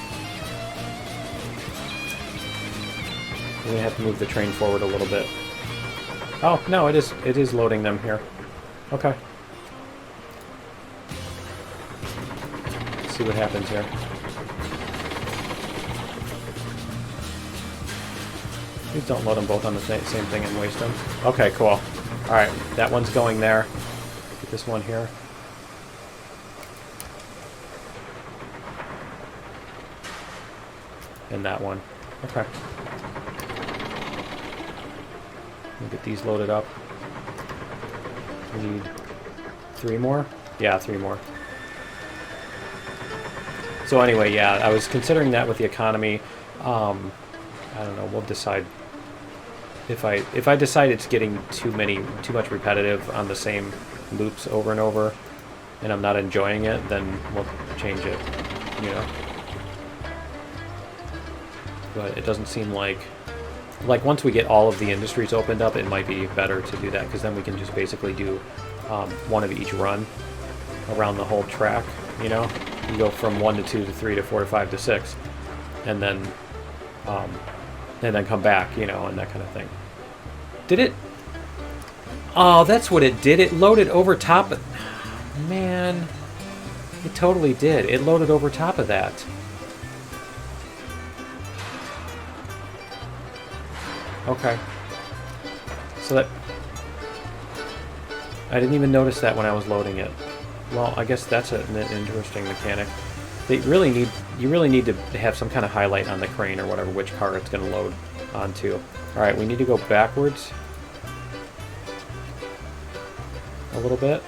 We're going to have to move the train forward a little bit. Oh, no, it is loading them here. Okay. Let's see what happens here. Please don't load them both on the same thing and waste them. Okay, cool. Alright, that one's going there. Get this one here. And that one. Okay. We'll get these loaded up. We need 3 more? Yeah, 3 more. So anyway, yeah, I was considering that with the economy. I don't know, we'll decide. If I decide it's getting too much repetitive on the same loops over and over, and I'm not enjoying it, then we'll change it, you know. But it doesn't seem like once we get all of the industries opened up, it might be better to do that, because then we can just basically do one of each run around the whole track, you know. You go from 1 to 2 to 3 to 4 to 5 to 6, and then come back, you know, and that kind of thing. Did it? Oh, that's what it did. It loaded over top of... Man. It totally did. It loaded over top of that. Okay. So that... I didn't even notice that when I was loading it. Well, I guess that's an interesting mechanic. You really need to have some kind of highlight on the crane or whatever, which car it's going to load onto. Alright, we need to go backwards a little bit.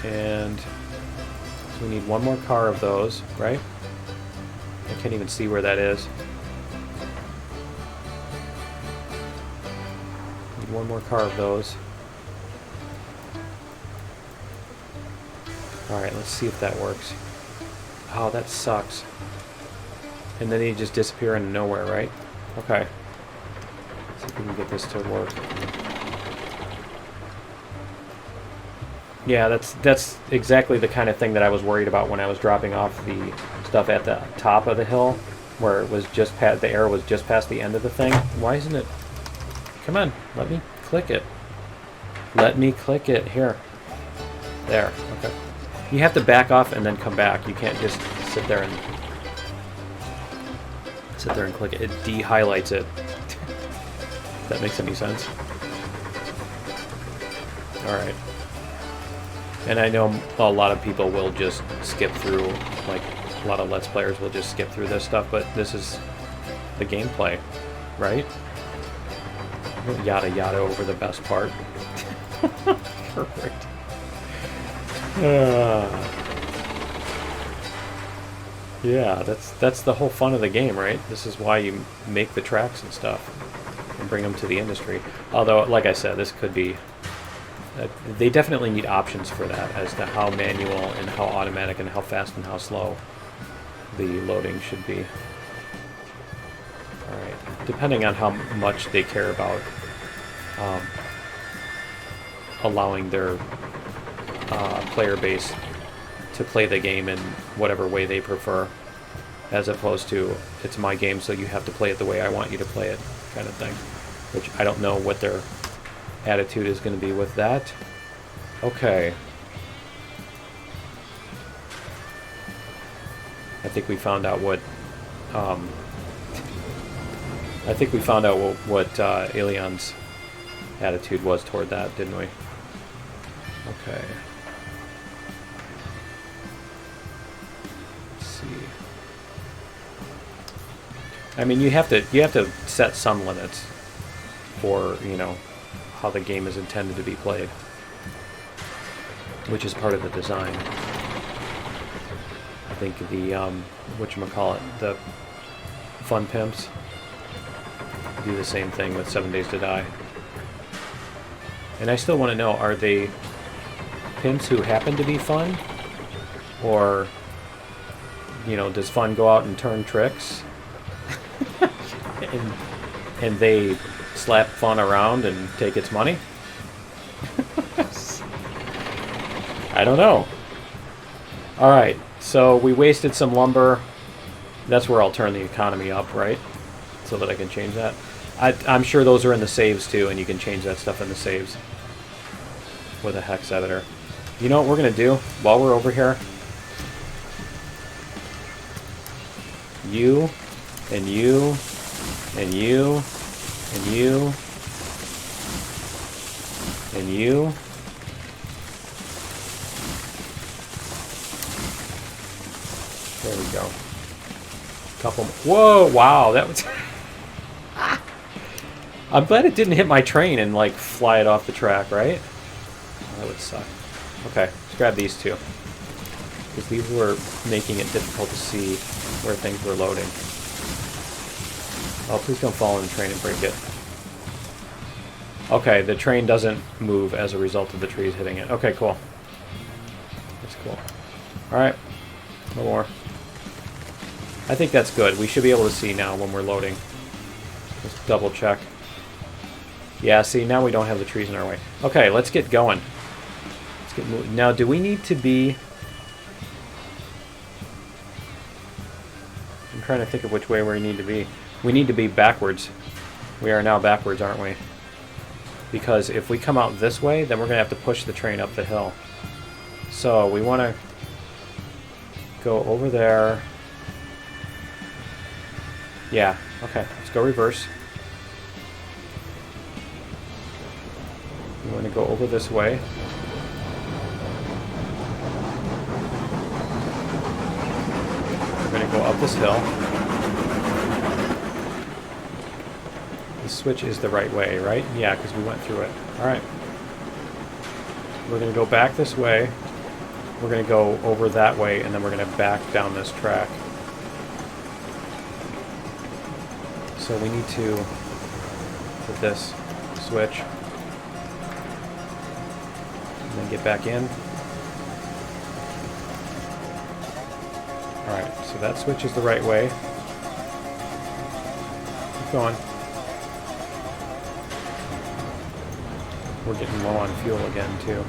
And so we need 1 more car of those, right? I can't even see where that is. Need 1 more car of those. Alright, let's see if that works. Oh, that sucks. And then they just disappear into nowhere, right? Okay. Let's see if we can get this to work. Yeah, that's exactly the kind of thing that I was worried about when I was dropping off the stuff at the top of the hill, where it was just past, the arrow was just past the end of the thing. Why isn't it? Come on, let me click it. Let me click it. Here. There. Okay. You have to back off and then come back. You can't just sit there and click it. It de-highlights it. If that makes any sense. Alright. And I know a lot of people will just skip through like A lot of Let's Players will just skip through this stuff, but this is the gameplay, right? Yada yada over the best part. Perfect. Yeah, that's the whole fun of the game, right? This is why you make the tracks and stuff and bring them to the industry. Although, like I said, this could be... they definitely need options for that as to how manual and how automatic and how fast and how slow the loading should be. Alright, depending on how much they care about allowing their player base to play the game in whatever way they prefer, as opposed to, it's my game so you have to play it the way I want you to play it kind of thing, which I don't know what their attitude is going to be with that. Okay. I think we found out what Alion's attitude was toward that, didn't we? Okay. Let's see. I mean, you have to set some limits for, you know, how the game is intended to be played, which is part of the design. I think the whatchamacallit, the Fun Pimps do the same thing with 7 Days to Die. And I still want to know, are they pimps who happen to be fun? Or, you know, does Fun go out and turn tricks? and they slap Fun around and take its money? I don't know. Alright, so we wasted some lumber. That's where I'll turn the economy up, right? So that I can change that. I'm sure those are in the saves too, and you can change that stuff in the saves with a hex editor. You know what we're going to do while we're over here? You, and you, and you, and you, and you. There we go. Couple more. Whoa, wow, that was... I'm glad it didn't hit my train and, like, fly it off the track, right? That would suck. Okay, let's grab these two. Because these were making it difficult to see where things were loading. Oh, please don't fall in the train and break it. Okay, the train doesn't move as a result of the trees hitting it. Okay, cool. That's cool. Alright, no more. I think that's good. We should be able to see now when we're loading. Let's double check. Yeah, see, now we don't have the trees in our way. Okay, let's get going. Let's get moving. Now, do we need to be... I'm trying to think of which way we need to be. We need to be backwards. We are now backwards, aren't we? Because if we come out this way, then we're going to have to push the train up the hill. So, we want to go over there. Yeah, okay. Let's go reverse. We want to go over this way. We're going to go up this hill. The switch is the right way, right? Yeah, because we went through it. Alright. We're going to go back this way. We're going to go over that way, and then we're going to back down this track. So we need to put this switch. And then get back in. Alright, so that switch is the right way. Keep going. We're getting low on fuel again, too.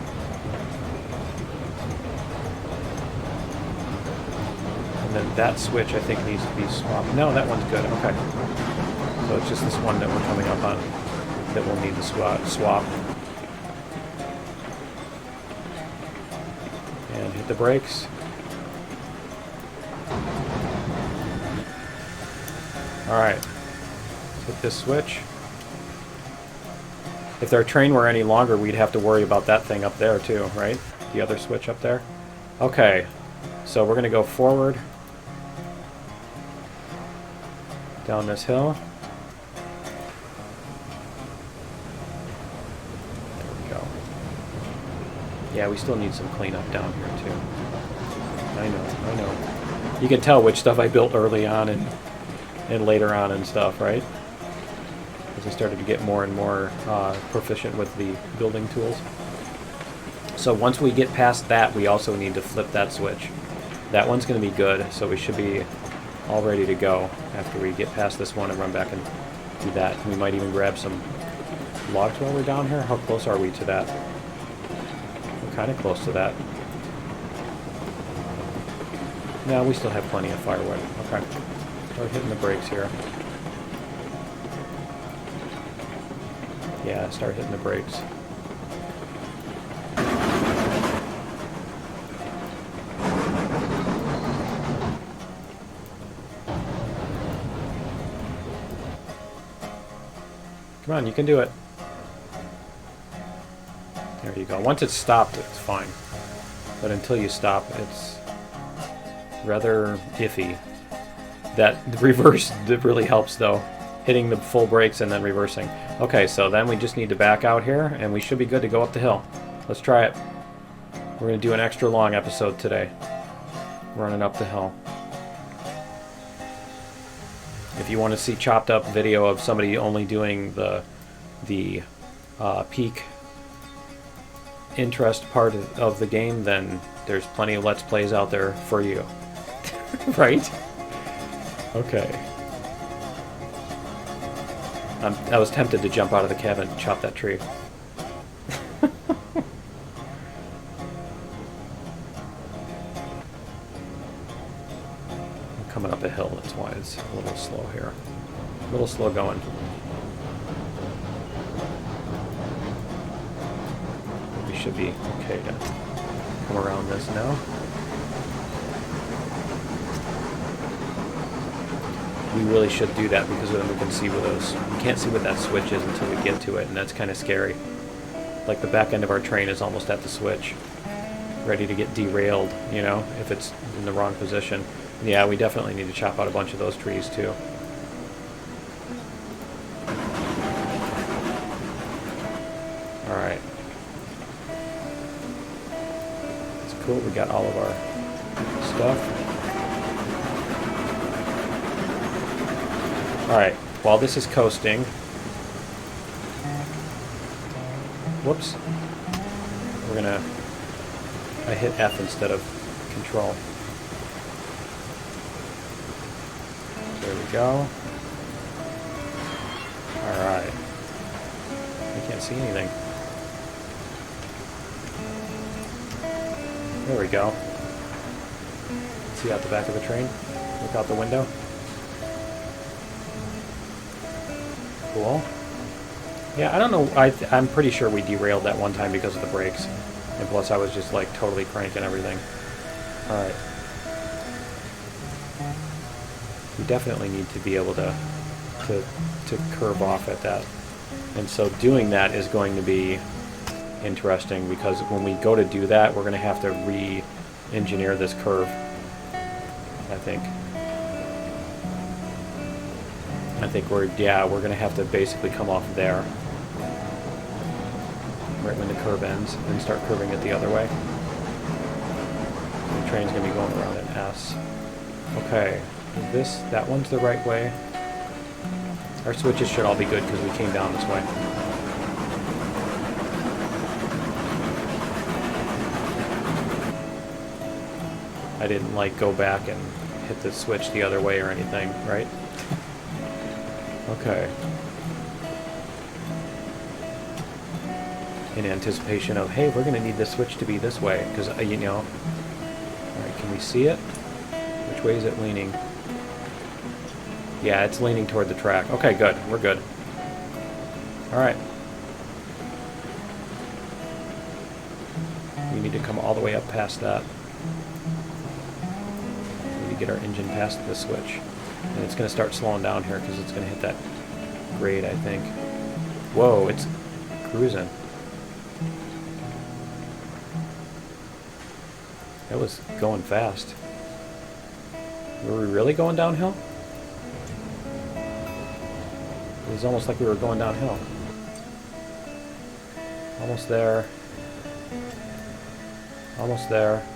And then that switch, I think, needs to be swapped. No, that one's good. Okay. So it's just this one that we're coming up on that we'll need to swap. And hit the brakes. Alright. Hit this switch. If our train were any longer, we'd have to worry about that thing up there too, right? The other switch up there. Okay. So we're going to go forward. down this hill. There we go. Yeah, we still need some cleanup down here too. I know. You can tell which stuff I built early on and later on and stuff, right? As I started to get more and more proficient with the building tools. So once we get past that, we also need to flip that switch. That one's going to be good, so we should be all ready to go after we get past this one and run back and do that. We might even grab some logs while we're down here. How close are we to that? We're kind of close to that. No, we still have plenty of firewood. Okay. Start hitting the brakes here. Yeah, start hitting the brakes. Come on, you can do it. There you go. Once it's stopped, it's fine. But until you stop, it's rather iffy. That reverse that really helps, though. Hitting the full brakes and then reversing. Okay, so then we just need to back out here, and we should be good to go up the hill. Let's try it. We're going to do an extra long episode today. Running up the hill. If you want to see chopped up video of somebody only doing the peak interest part of the game, then there's plenty of Let's Plays out there for you. Right? Okay. I was tempted to jump out of the cabin and chop that tree. Coming up a hill, that's why it's a little slow here. A little slow going. We should be okay to come around this now. We really should do that because then we can see where those... We can't see what that switch is until we get to it, and that's kind of scary. Like the back end of our train is almost at the switch. Ready to get derailed, you know, if it's in the wrong position. Yeah, we definitely need to chop out a bunch of those trees, too. Alright. It's cool, we got all of our stuff. Alright, while this is coasting... Whoops. We're gonna... I hit F instead of Control. There we go. Alright. We can't see anything. There we go. See out the back of the train? Look out the window. Cool. Yeah, I don't know. I'm pretty sure we derailed that one time because of the brakes. And plus I was just like totally cranking everything. Alright. We definitely need to be able to curve off at that. And so doing that is going to be interesting because when we go to do that, we're going to have to re-engineer this curve, I think. I think we're going to have to basically come off there. Right when the curve ends and start curving it the other way. The train's going to be going around an S. Okay. That one's the right way. Our switches should all be good because we came down this way. I didn't like go back and hit the switch the other way or anything, right? Okay. In anticipation of, hey, we're going to need the switch to be this way because, you know. Alright, can we see it? Which way is it leaning? Yeah, it's leaning toward the track. Okay, good. We're good. Alright. We need to come all the way up past that. We need to get our engine past the switch. And it's going to start slowing down here because it's going to hit that grade, I think. Whoa, it's cruising. That was going fast. Were we really going downhill? It was almost like we were going downhill. Almost there. Almost there.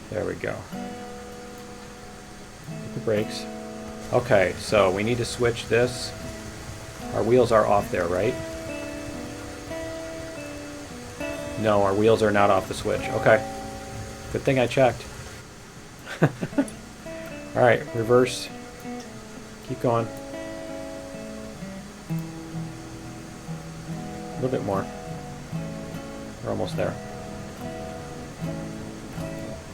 There we go. Hit the brakes. Okay, so we need to switch this. Our wheels are off there, right? No, our wheels are not off the switch. Okay. Good thing I checked. Alright, reverse. Keep going. A little bit more. We're almost there.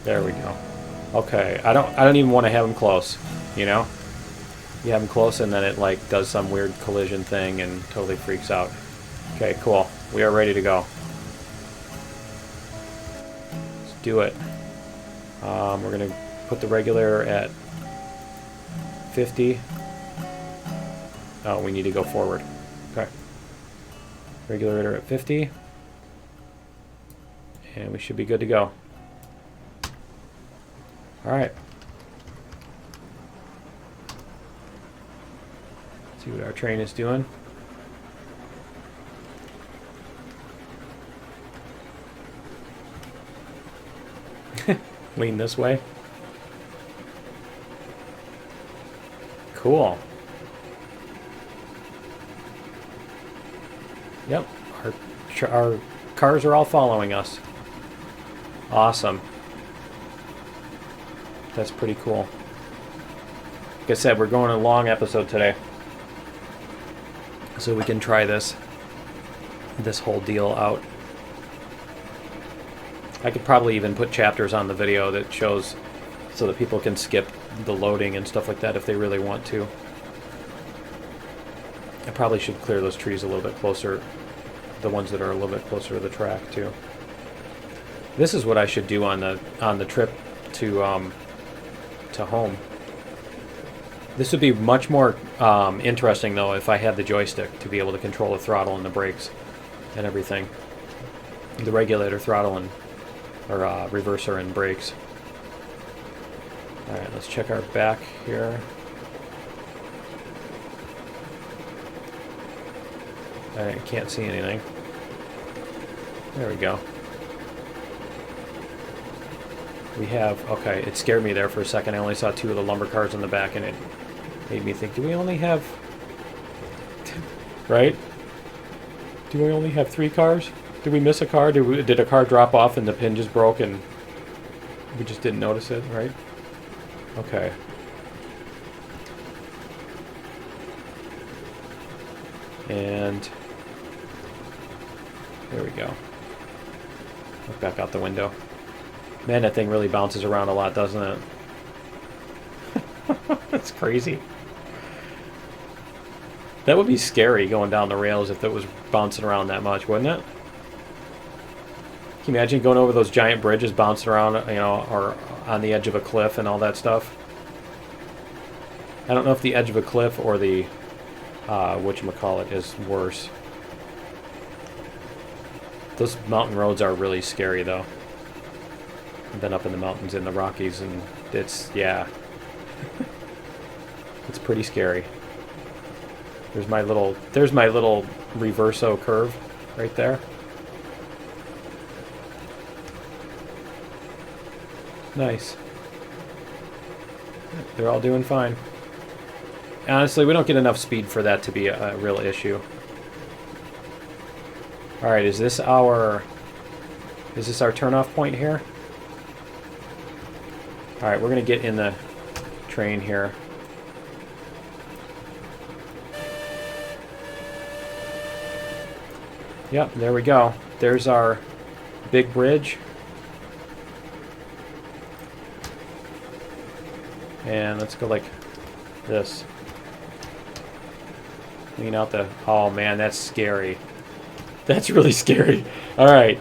There we go. Okay, I don't even want to have them close, you know? You have them close and then it like does some weird collision thing and totally freaks out. Okay, cool. We are ready to go. Let's do it. We're going to put the regulator at 50. Oh, we need to go forward. Okay. Regulator at 50. And we should be good to go. Alright. See what our train is doing. Lean this way. Cool. Yep. Our cars are all following us. Awesome. That's pretty cool. Like I said, we're going a long episode today. So we can try this whole deal out. I could probably even put chapters on the video that shows so that people can skip the loading and stuff like that if they really want to. I probably should clear those trees a little bit closer, the ones that are a little bit closer to the track too. This is what I should do on the trip to home. This would be much more interesting though if I had the joystick to be able to control the throttle and the brakes and everything. The regulator, throttle, and or reverser and brakes. Alright, let's check our back here. I can't see anything. There we go. We have, okay, it scared me there for a second. I only saw 2 of the lumber cars in the back and it made me think, do we only have, right? Do we only have 3 cars? Did we miss a car? Did a car drop off and the pin just broke and we just didn't notice it, right? Okay. And there we go. Look back out the window. Man, that thing really bounces around a lot, doesn't it? That's crazy. That would be scary going down the rails if it was bouncing around that much, wouldn't it? Can you imagine going over those giant bridges bouncing around, you know, or on the edge of a cliff and all that stuff? I don't know if the edge of a cliff or the, whatchamacallit is worse. Those mountain roads are really scary, though. I've been up in the mountains in the Rockies, and it's, yeah. It's pretty scary. There's my little reverso curve right there. Nice. They're all doing fine. Honestly, we don't get enough speed for that to be a real issue. Alright, is this our turn-off point here? Alright, we're going to get in the train here. Yep, there we go. There's our big bridge. And let's go like this. Lean out the... Oh man, that's scary. That's really scary. Alright,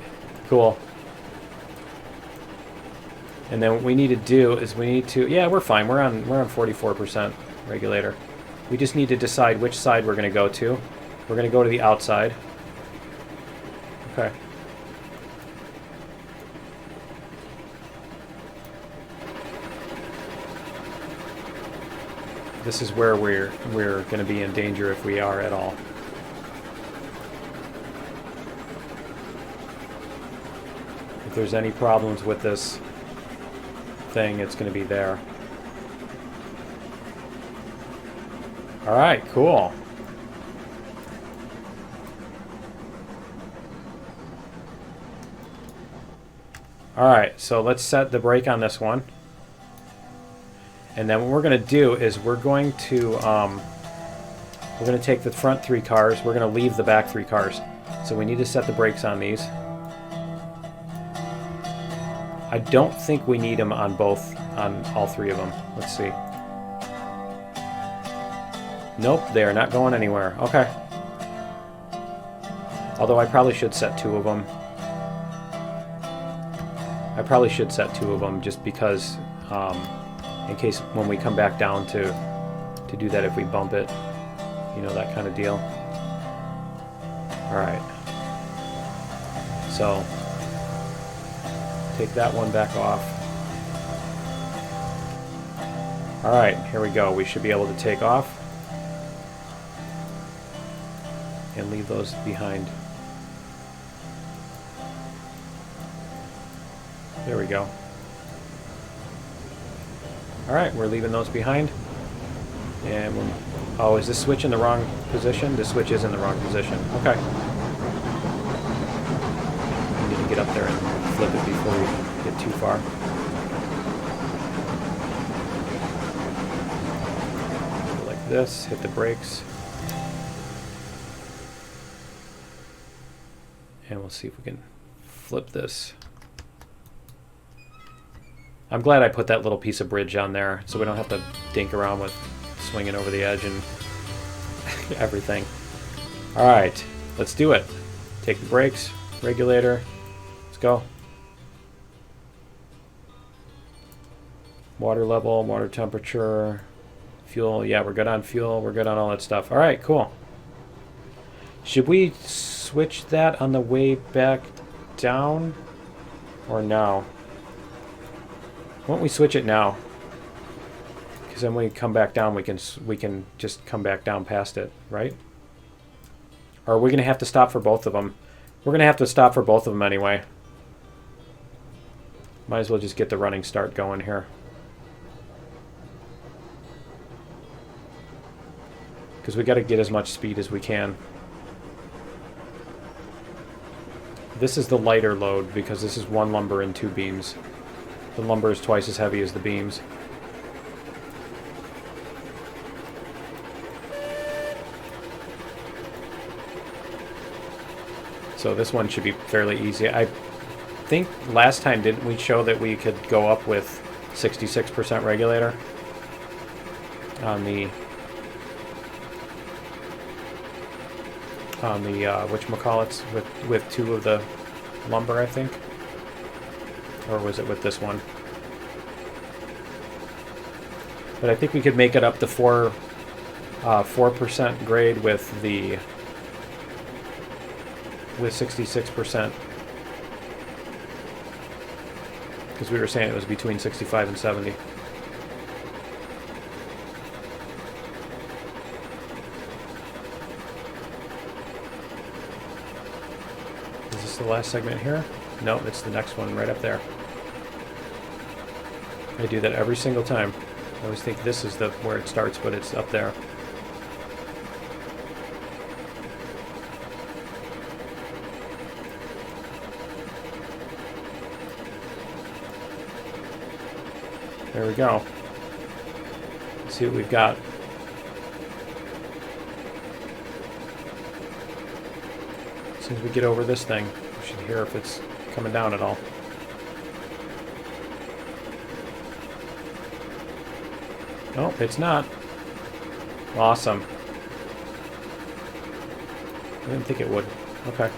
cool. And then what we need to do is we need to... Yeah, we're fine. We're on 44% regulator. We just need to decide which side we're going to go to. We're going to go to the outside. Okay. This is where we're going to be in danger if we are at all. If there's any problems with this thing, it's going to be there. All right, cool. All right, so let's set the brake on this one. And then what we're going to do is we're going to take the front 3 cars. We're going to leave the back 3 cars. So we need to set the brakes on these. I don't think we need them on all 3 of them. Let's see. Nope, they are not going anywhere. Okay. Although I probably should set 2 of them. I probably should set 2 of them just because, in case when we come back down to do that if we bump it, you know, that kind of deal. All right. So take that one back off. All right, here we go. We should be able to take off and leave those behind. There we go. All right, we're leaving those behind. And oh, is this switch in the wrong position? The switch is in the wrong position. Okay. We need to get up there and flip it before we get too far. Go like this, hit the brakes. And we'll see if we can flip this. I'm glad I put that little piece of bridge on there so we don't have to dink around with swinging over the edge and everything. All right, let's do it. Take the brakes, regulator. Let's go. Water level, water temperature, fuel. Yeah, we're good on fuel. We're good on all that stuff. All right, cool. Should we switch that on the way back down or now? Why don't we switch it now? Because then when we come back down, we can just come back down past it, right? Or are we going to have to stop for both of them? We're going to have to stop for both of them anyway. Might as well just get the running start going here. Because we got to get as much speed as we can. This is the lighter load because this is 1 lumber and 2 beams. The lumber is twice as heavy as the beams. So this one should be fairly easy. I think last time didn't we show that we could go up with 66% regulator on the whatchamacallits with 2 of the lumber, I think. Or was it with this one? But I think we could make it up to 4% grade with 66%. Because we were saying it was between 65 and 70. Is this the last segment here? No, it's the next one right up there. I do that every single time. I always think this is where it starts, but it's up there. There we go. Let's see what we've got. As soon as we get over this thing, we should hear if it's coming down at all. No, it's not. Awesome. I didn't think it would. Okay.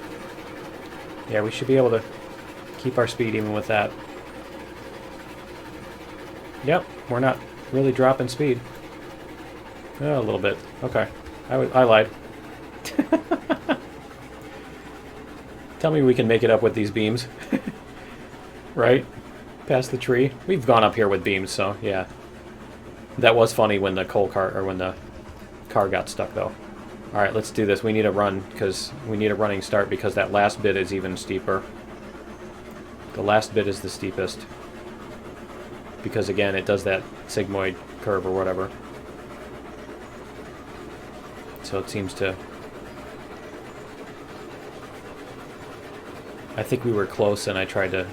Yeah, we should be able to keep our speed even with that. Yep, we're not really dropping speed. Oh, a little bit. Okay. I lied. Tell me we can make it up with these beams. Right? Past the tree. We've gone up here with beams, so yeah. That was funny when the coal car, or when the car got stuck, though. All right, let's do this. We need a run, because we need a running start, because that last bit is even steeper. The last bit is the steepest. Because, again, it does that sigmoid curve or whatever. So it seems to... I think we were close, and I tried to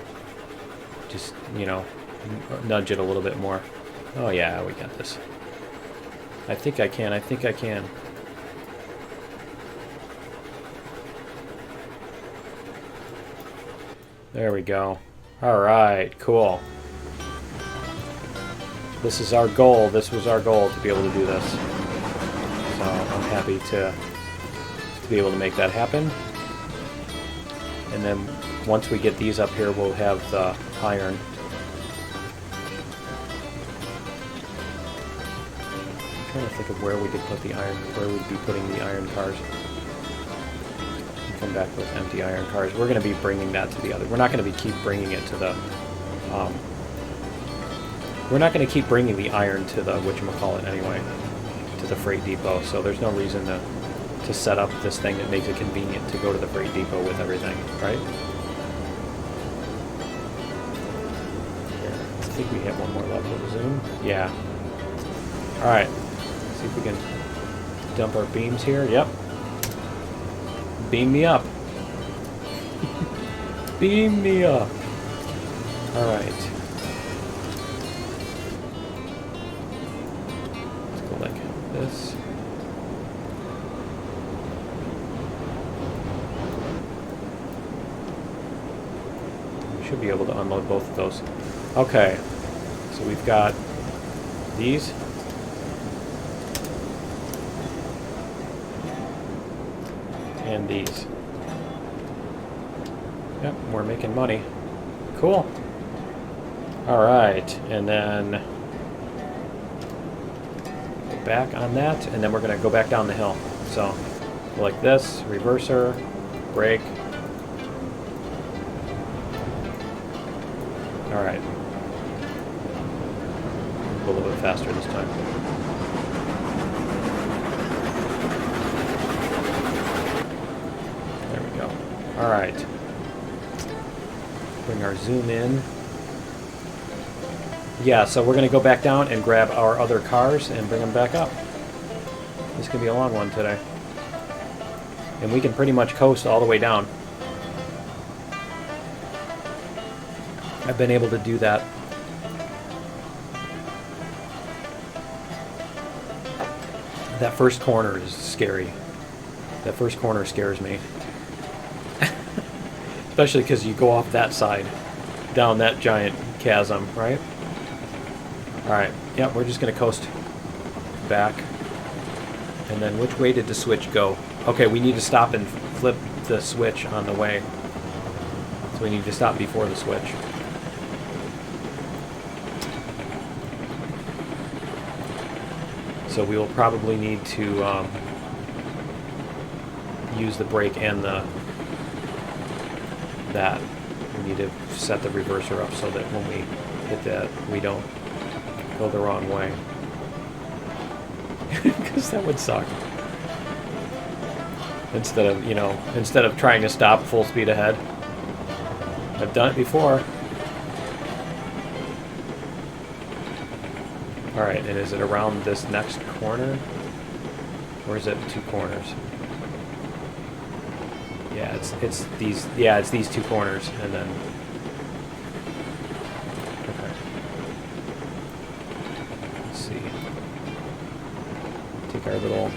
just, you know, nudge it a little bit more. Oh, yeah, we got this. I think I can. I think I can. There we go. All right, cool. This is our goal. This was our goal, to be able to do this. So I'm happy to be able to make that happen. And then once we get these up here, we'll have the iron. I'm trying to think of where we could put the iron, where we'd be putting the iron cars. Come back with empty iron cars. We're going to be bringing that to the other. We're not going to be keep bringing it to the. We're not going to keep bringing the iron to the whatchamacallit anyway, to the freight depot. So there's no reason to set up this thing that makes it convenient to go to the freight depot with everything, right? I think we have one more level of zoom. Yeah. All right. See if we can dump our beams here. Yep. Beam me up. Beam me up. All right. Let's go like this. We should be able to unload both of those. Okay. So we've got these. And these. Yep, we're making money. Cool. Alright, and then go back on that, and then we're going to go back down the hill. So, like this, reverser, brake. Alright. A little bit faster this time. All right. Bring our zoom in. Yeah, so we're going to go back down and grab our other cars and bring them back up. This could be a long one today. And we can pretty much coast all the way down. I've been able to do that. That first corner is scary. That first corner scares me. Especially because you go off that side, down that giant chasm, right? Alright, yeah, we're just going to coast back. And then which way did the switch go? Okay, we need to stop and flip the switch on the way. So we need to stop before the switch. So we will probably need to use the brake and that. We need to set the reverser up so that when we hit that, we don't go the wrong way. Because that would suck. Instead of, you know, instead of trying to stop full speed ahead. I've done it before. Alright, and is it around this next corner? Or is it 2 corners? Yeah, it's these 2 corners, and then okay. Let's see. Take our little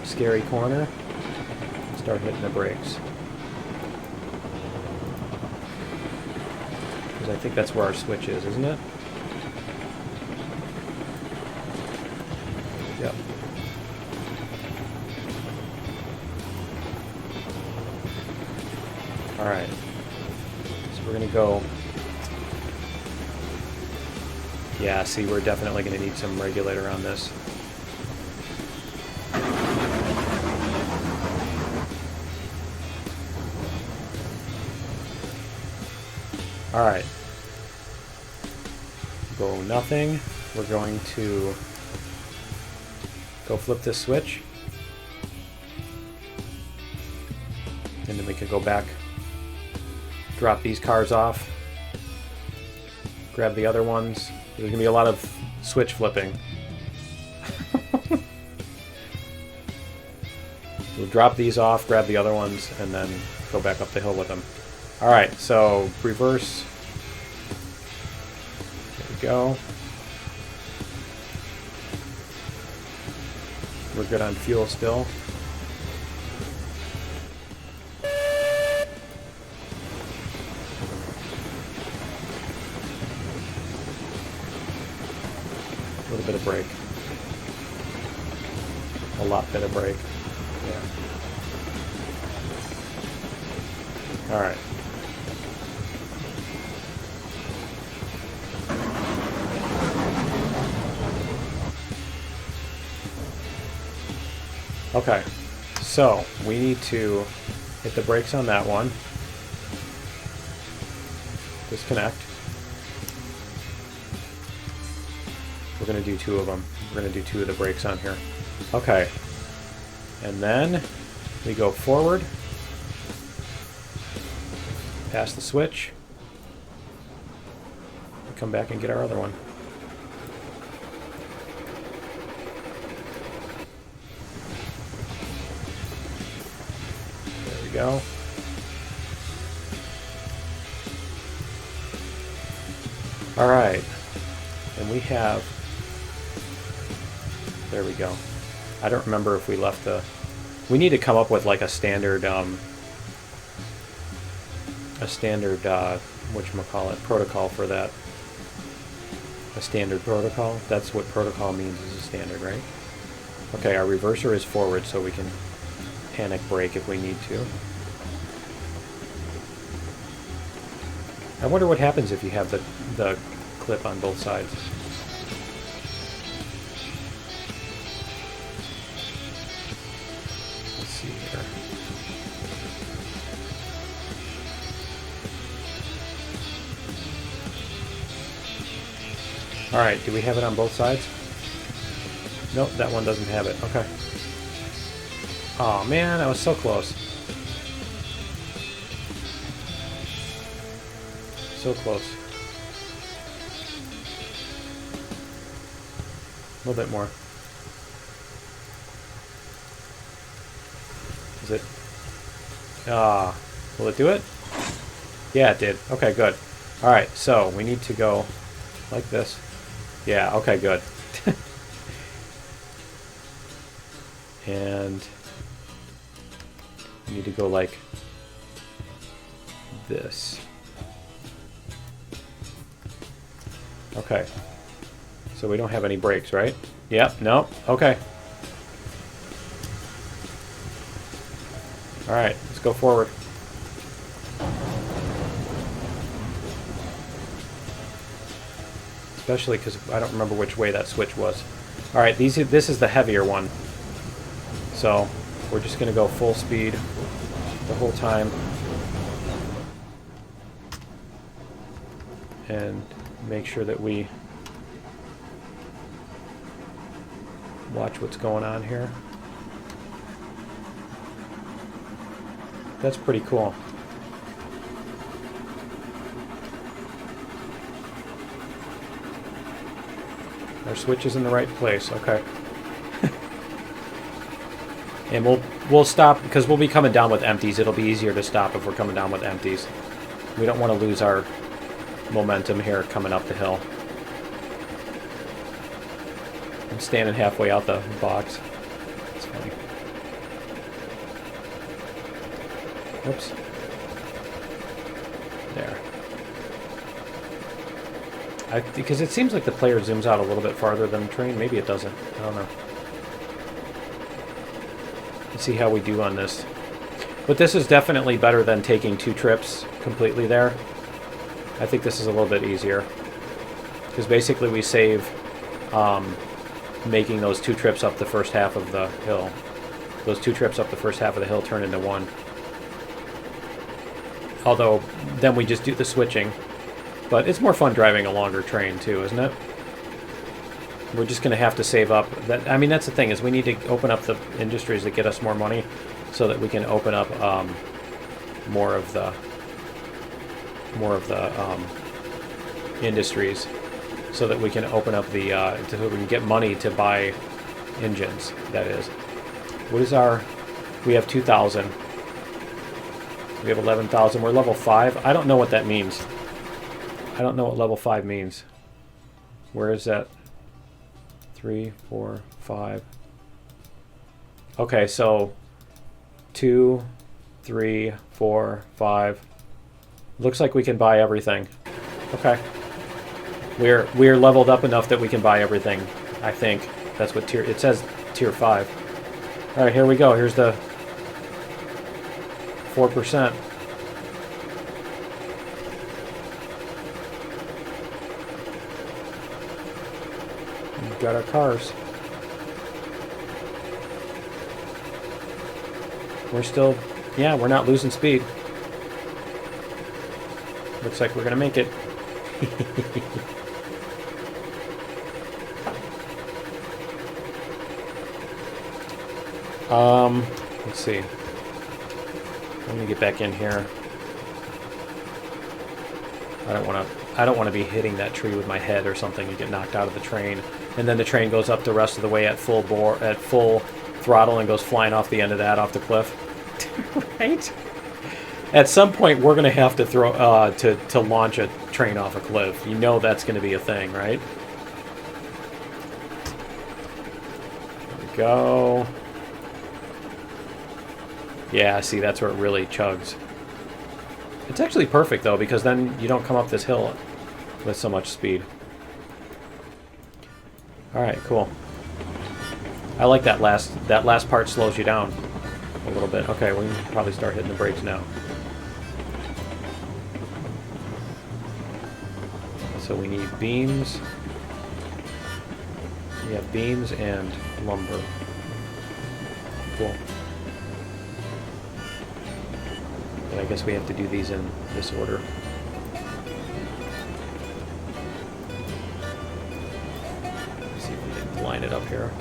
scary corner and start hitting the brakes. Because I think that's where our switch is, isn't it? Yep. Alright, so we're going to go, yeah, see, we're definitely going to need some regulator on this. Alright, go nothing. We're going to go flip this switch. And then we can go back, drop these cars off, grab the other ones. There's going to be a lot of switch flipping. We'll drop these off, grab the other ones, and then go back up the hill with them. Alright, so reverse. There we go. We're good on fuel still. A little bit of brake. A lot bit of brake. Yeah. Alright. Okay, so we need to hit the brakes on that one. Disconnect. We're going to do 2 of them. We're going to do 2 of the brakes on here. Okay. And then we go forward. Pass the switch. We come back and get our other one. There we go. All right. And we have... There we go. I don't remember if we left the... We need to come up with like a standard, whatchamacallit, protocol for that. A standard protocol? That's what protocol means, is a standard, right? Okay, our reverser is forward, so we can panic brake if we need to. I wonder what happens if you have the clip on both sides. Let's see here. Alright, do we have it on both sides? Nope, that one doesn't have it. Okay. Oh man, I was so close. So close. A little bit more. Is it? Will it do it? Yeah, it did. Okay, good. Alright, so we need to go like this. Yeah, okay, good. And we need to go like this. Okay. So we don't have any brakes, right? Yep, no, okay. Alright, let's go forward. Especially because I don't remember which way that switch was. Alright, this is the heavier one. So we're just going to go full speed the whole time. And make sure that we watch what's going on here. That's pretty cool. Our switch is in the right place. Okay. And we'll stop because we'll be coming down with empties. It'll be easier to stop if we're coming down with empties. We don't want to lose our momentum here coming up the hill. I'm standing halfway out the box. It's funny. Oops. There. Because it seems like the player zooms out a little bit farther than the train. Maybe it doesn't. I don't know. Let's see how we do on this. But this is definitely better than taking 2 trips completely there. I think this is a little bit easier. Because basically we save making those 2 trips up the first half of the hill. Those 2 trips up the first half of the hill turn into 1. Although, then we just do the switching. But it's more fun driving a longer train too, isn't it? We're just going to have to save up. That, I mean, that's the thing, is we need to open up the industries that get us more money so that we can open up more of the industries, so that we can open up the so we can get money to buy engines. That is, what is our? We have 2,000. We have 11,000. We're level 5. I don't know what that means. I don't know what level 5 means. Where is that? 3, 4, 5. Okay, so 2, 3, 4, 5. Looks like we can buy everything. Okay. We're leveled up enough that we can buy everything. I think that's what tier. It says tier 5. All right, here we go. Here's the 4%. We've got our cars. We're still, yeah, we're not losing speed. Looks like we're gonna make it. Let's see. Let me get back in here. I don't want to be hitting that tree with my head or something and get knocked out of the train. And then the train goes up the rest of the way at full throttle and goes flying off the end of that, off the cliff. Right? At some point, we're going to have to throw to launch a train off a cliff. You know that's going to be a thing, right? There we go. Yeah, see, that's where it really chugs. It's actually perfect, though, because then you don't come up this hill with so much speed. Alright, cool. I like that last part slows you down a little bit. Okay, we can probably start hitting the brakes now. So we need beams. We have beams and lumber. Cool. And I guess we have to do these in this order. Let's see if we can line it up here.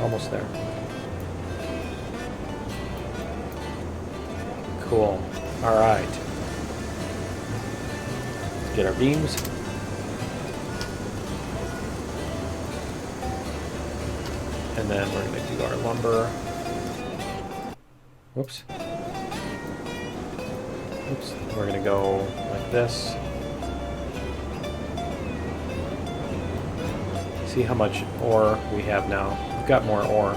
Almost there. Cool. All right. Let's get our beams. And then we're going to do our lumber. Whoops. Oops. We're going to go like this. See how much ore we have now. We've got more ore.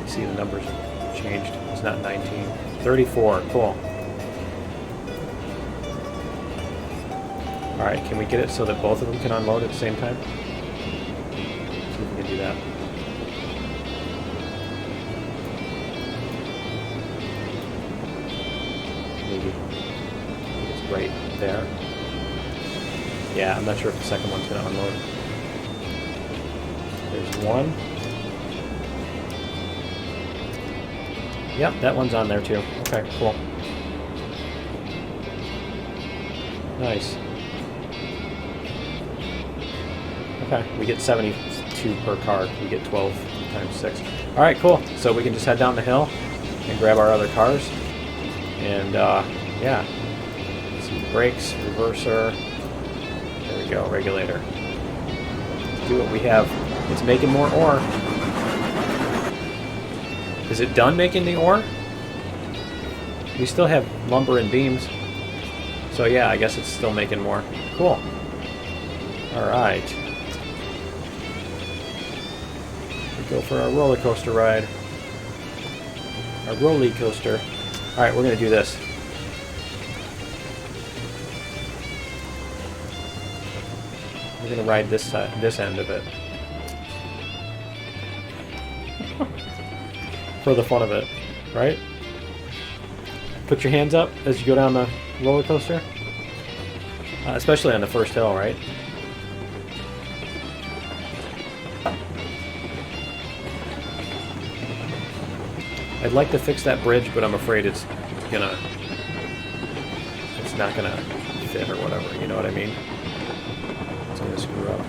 You see the numbers have changed. It's not 19. 34. Cool. Alright, can we get it so that both of them can unload at the same time? See if we can do that. Maybe. I think it's right there. Yeah, I'm not sure if the second one's going to unload. There's one. Yep, that one's on there too. Okay, cool. Nice. Okay, we get 72 per car. We get 12 times 6. Alright, cool. So we can just head down the hill and grab our other cars. And, yeah. Some brakes, reverser. There we go, regulator. Let's do what we have. It's making more ore. Is it done making the ore? We still have lumber and beams. So yeah, I guess it's still making more. Cool. Alright. We go for our roller coaster ride. Our roller coaster. Alright, we're going to do this. We're going to ride this end of it. For the fun of it, right? Put your hands up as you go down the roller coaster. Especially on the first hill, right? I'd like to fix that bridge, but I'm afraid it's gonna not going to fit or whatever, you know what I mean? It's going to screw up.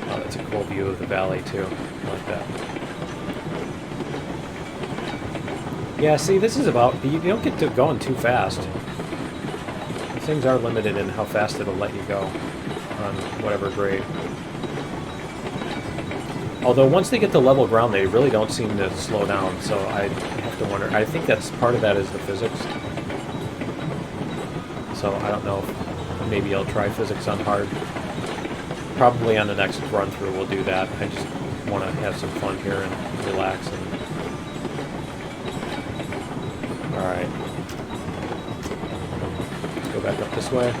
Oh, that's a cool view of the valley, too. I like that. Yeah, see, this is about... You don't get to going too fast. Things are limited in how fast it'll let you go on whatever grade. Although once they get to level ground, they really don't seem to slow down, so I have to wonder. I think that's part of that is the physics. So I don't know if maybe I'll try physics on hard. Probably on the next run through we'll do that. I just want to have some fun here and relax. Alright. Let's go back up this way.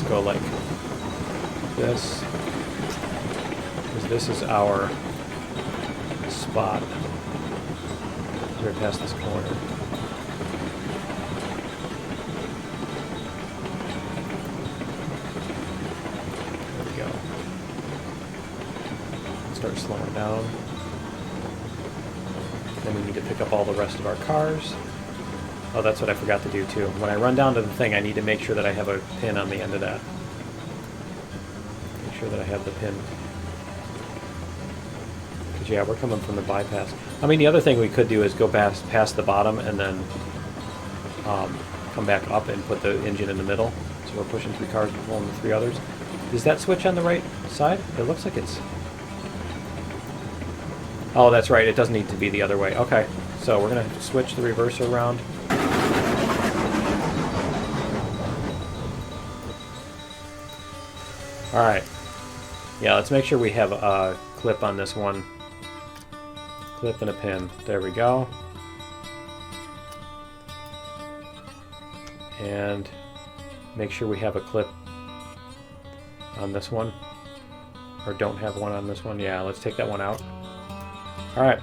Go like this, because this is our spot. We're past this corner. There we go. Start slowing down. Then we need to pick up all the rest of our cars. Oh, that's what I forgot to do, too. When I run down to the thing, I need to make sure that I have a pin on the end of that. Make sure that I have the pin. Because, yeah, we're coming from the bypass. I mean, the other thing we could do is go past the bottom and then come back up and put the engine in the middle. So we're pushing 3 cars and pulling the 3 others. Is that switch on the right side? It looks like it's... Oh, that's right. It doesn't need to be the other way. Okay. So we're going to switch the reverser around. Alright. Yeah, let's make sure we have a clip on this one. Clip and a pin. There we go. And make sure we have a clip on this one. Or don't have one on this one. Yeah, let's take that one out. Alright.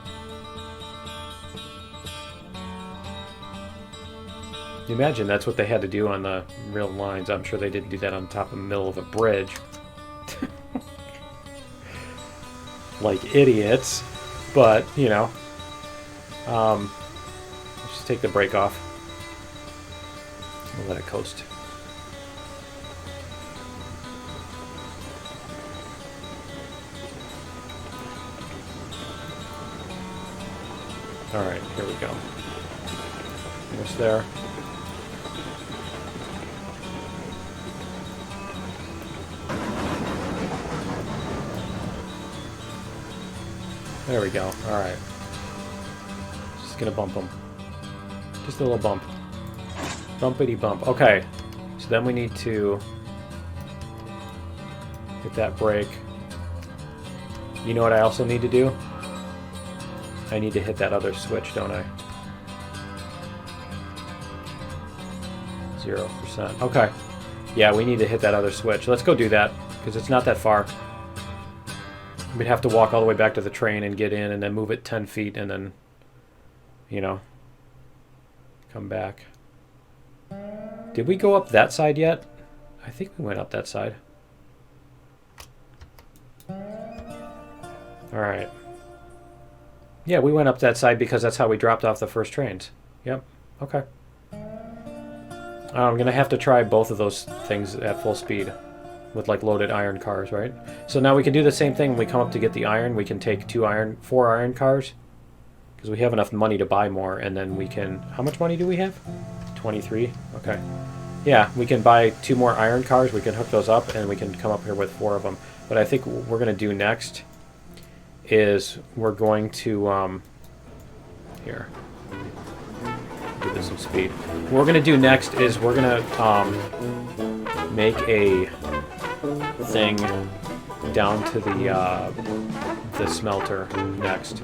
Imagine that's what they had to do on the real lines. I'm sure they didn't do that on top of the middle of a bridge. Like idiots. But, you know. Let's just take the brake off. We'll let it coast. Alright, here we go. Almost there. There we go. Alright. Just gonna bump them. Just a little bump. Bumpity bump. Okay. So then we need to hit that brake. You know what I also need to do? I need to hit that other switch, don't I? 0%. Okay. Yeah, we need to hit that other switch. Let's go do that, because it's not that far. We'd have to walk all the way back to the train and get in and then move it 10 feet and then, you know, come back. Did we go up that side yet? I think we went up that side. Alright. Yeah, we went up that side because that's how we dropped off the first trains. Yep. Okay. I'm going to have to try both of those things at full speed. With like loaded iron cars, right? So now we can do the same thing when we come up to get the iron. We can take 4 iron cars. Because we have enough money to buy more. And then we can... How much money do we have? 23? Okay. Yeah, we can buy 2 more iron cars. We can hook those up and we can come up here with 4 of them. But I think what we're going to do next is we're going to... here. Give this some speed. What we're going to do next is we're going to make a thing down to the smelter next.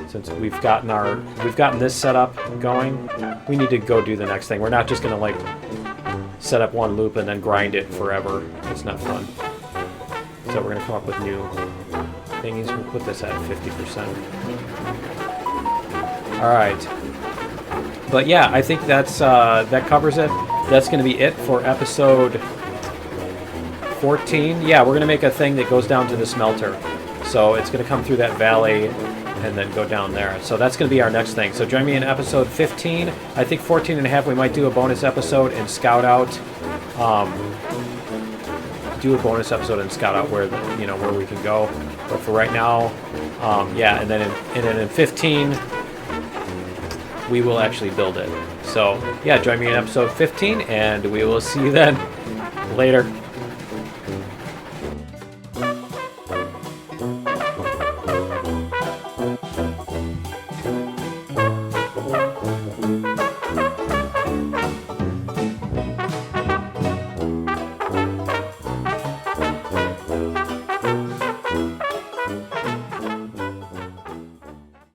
Since we've gotten this set up going, we need to go do the next thing. We're not just gonna like set up one loop and then grind it forever. It's not fun. So we're gonna come up with new thingies. We'll put this at 50%. All right. But yeah, I think that covers it. That's gonna be it for episode 14. Yeah, we're going to make a thing that goes down to the smelter. So it's going to come through that valley and then go down there. So that's going to be our next thing. So join me in episode 15. I think 14 and a half, we might do a bonus episode and scout out, where where we can go. But for right now, yeah, and then in 15, we will actually build it. So yeah, join me in episode 15, and we will see you then. Later.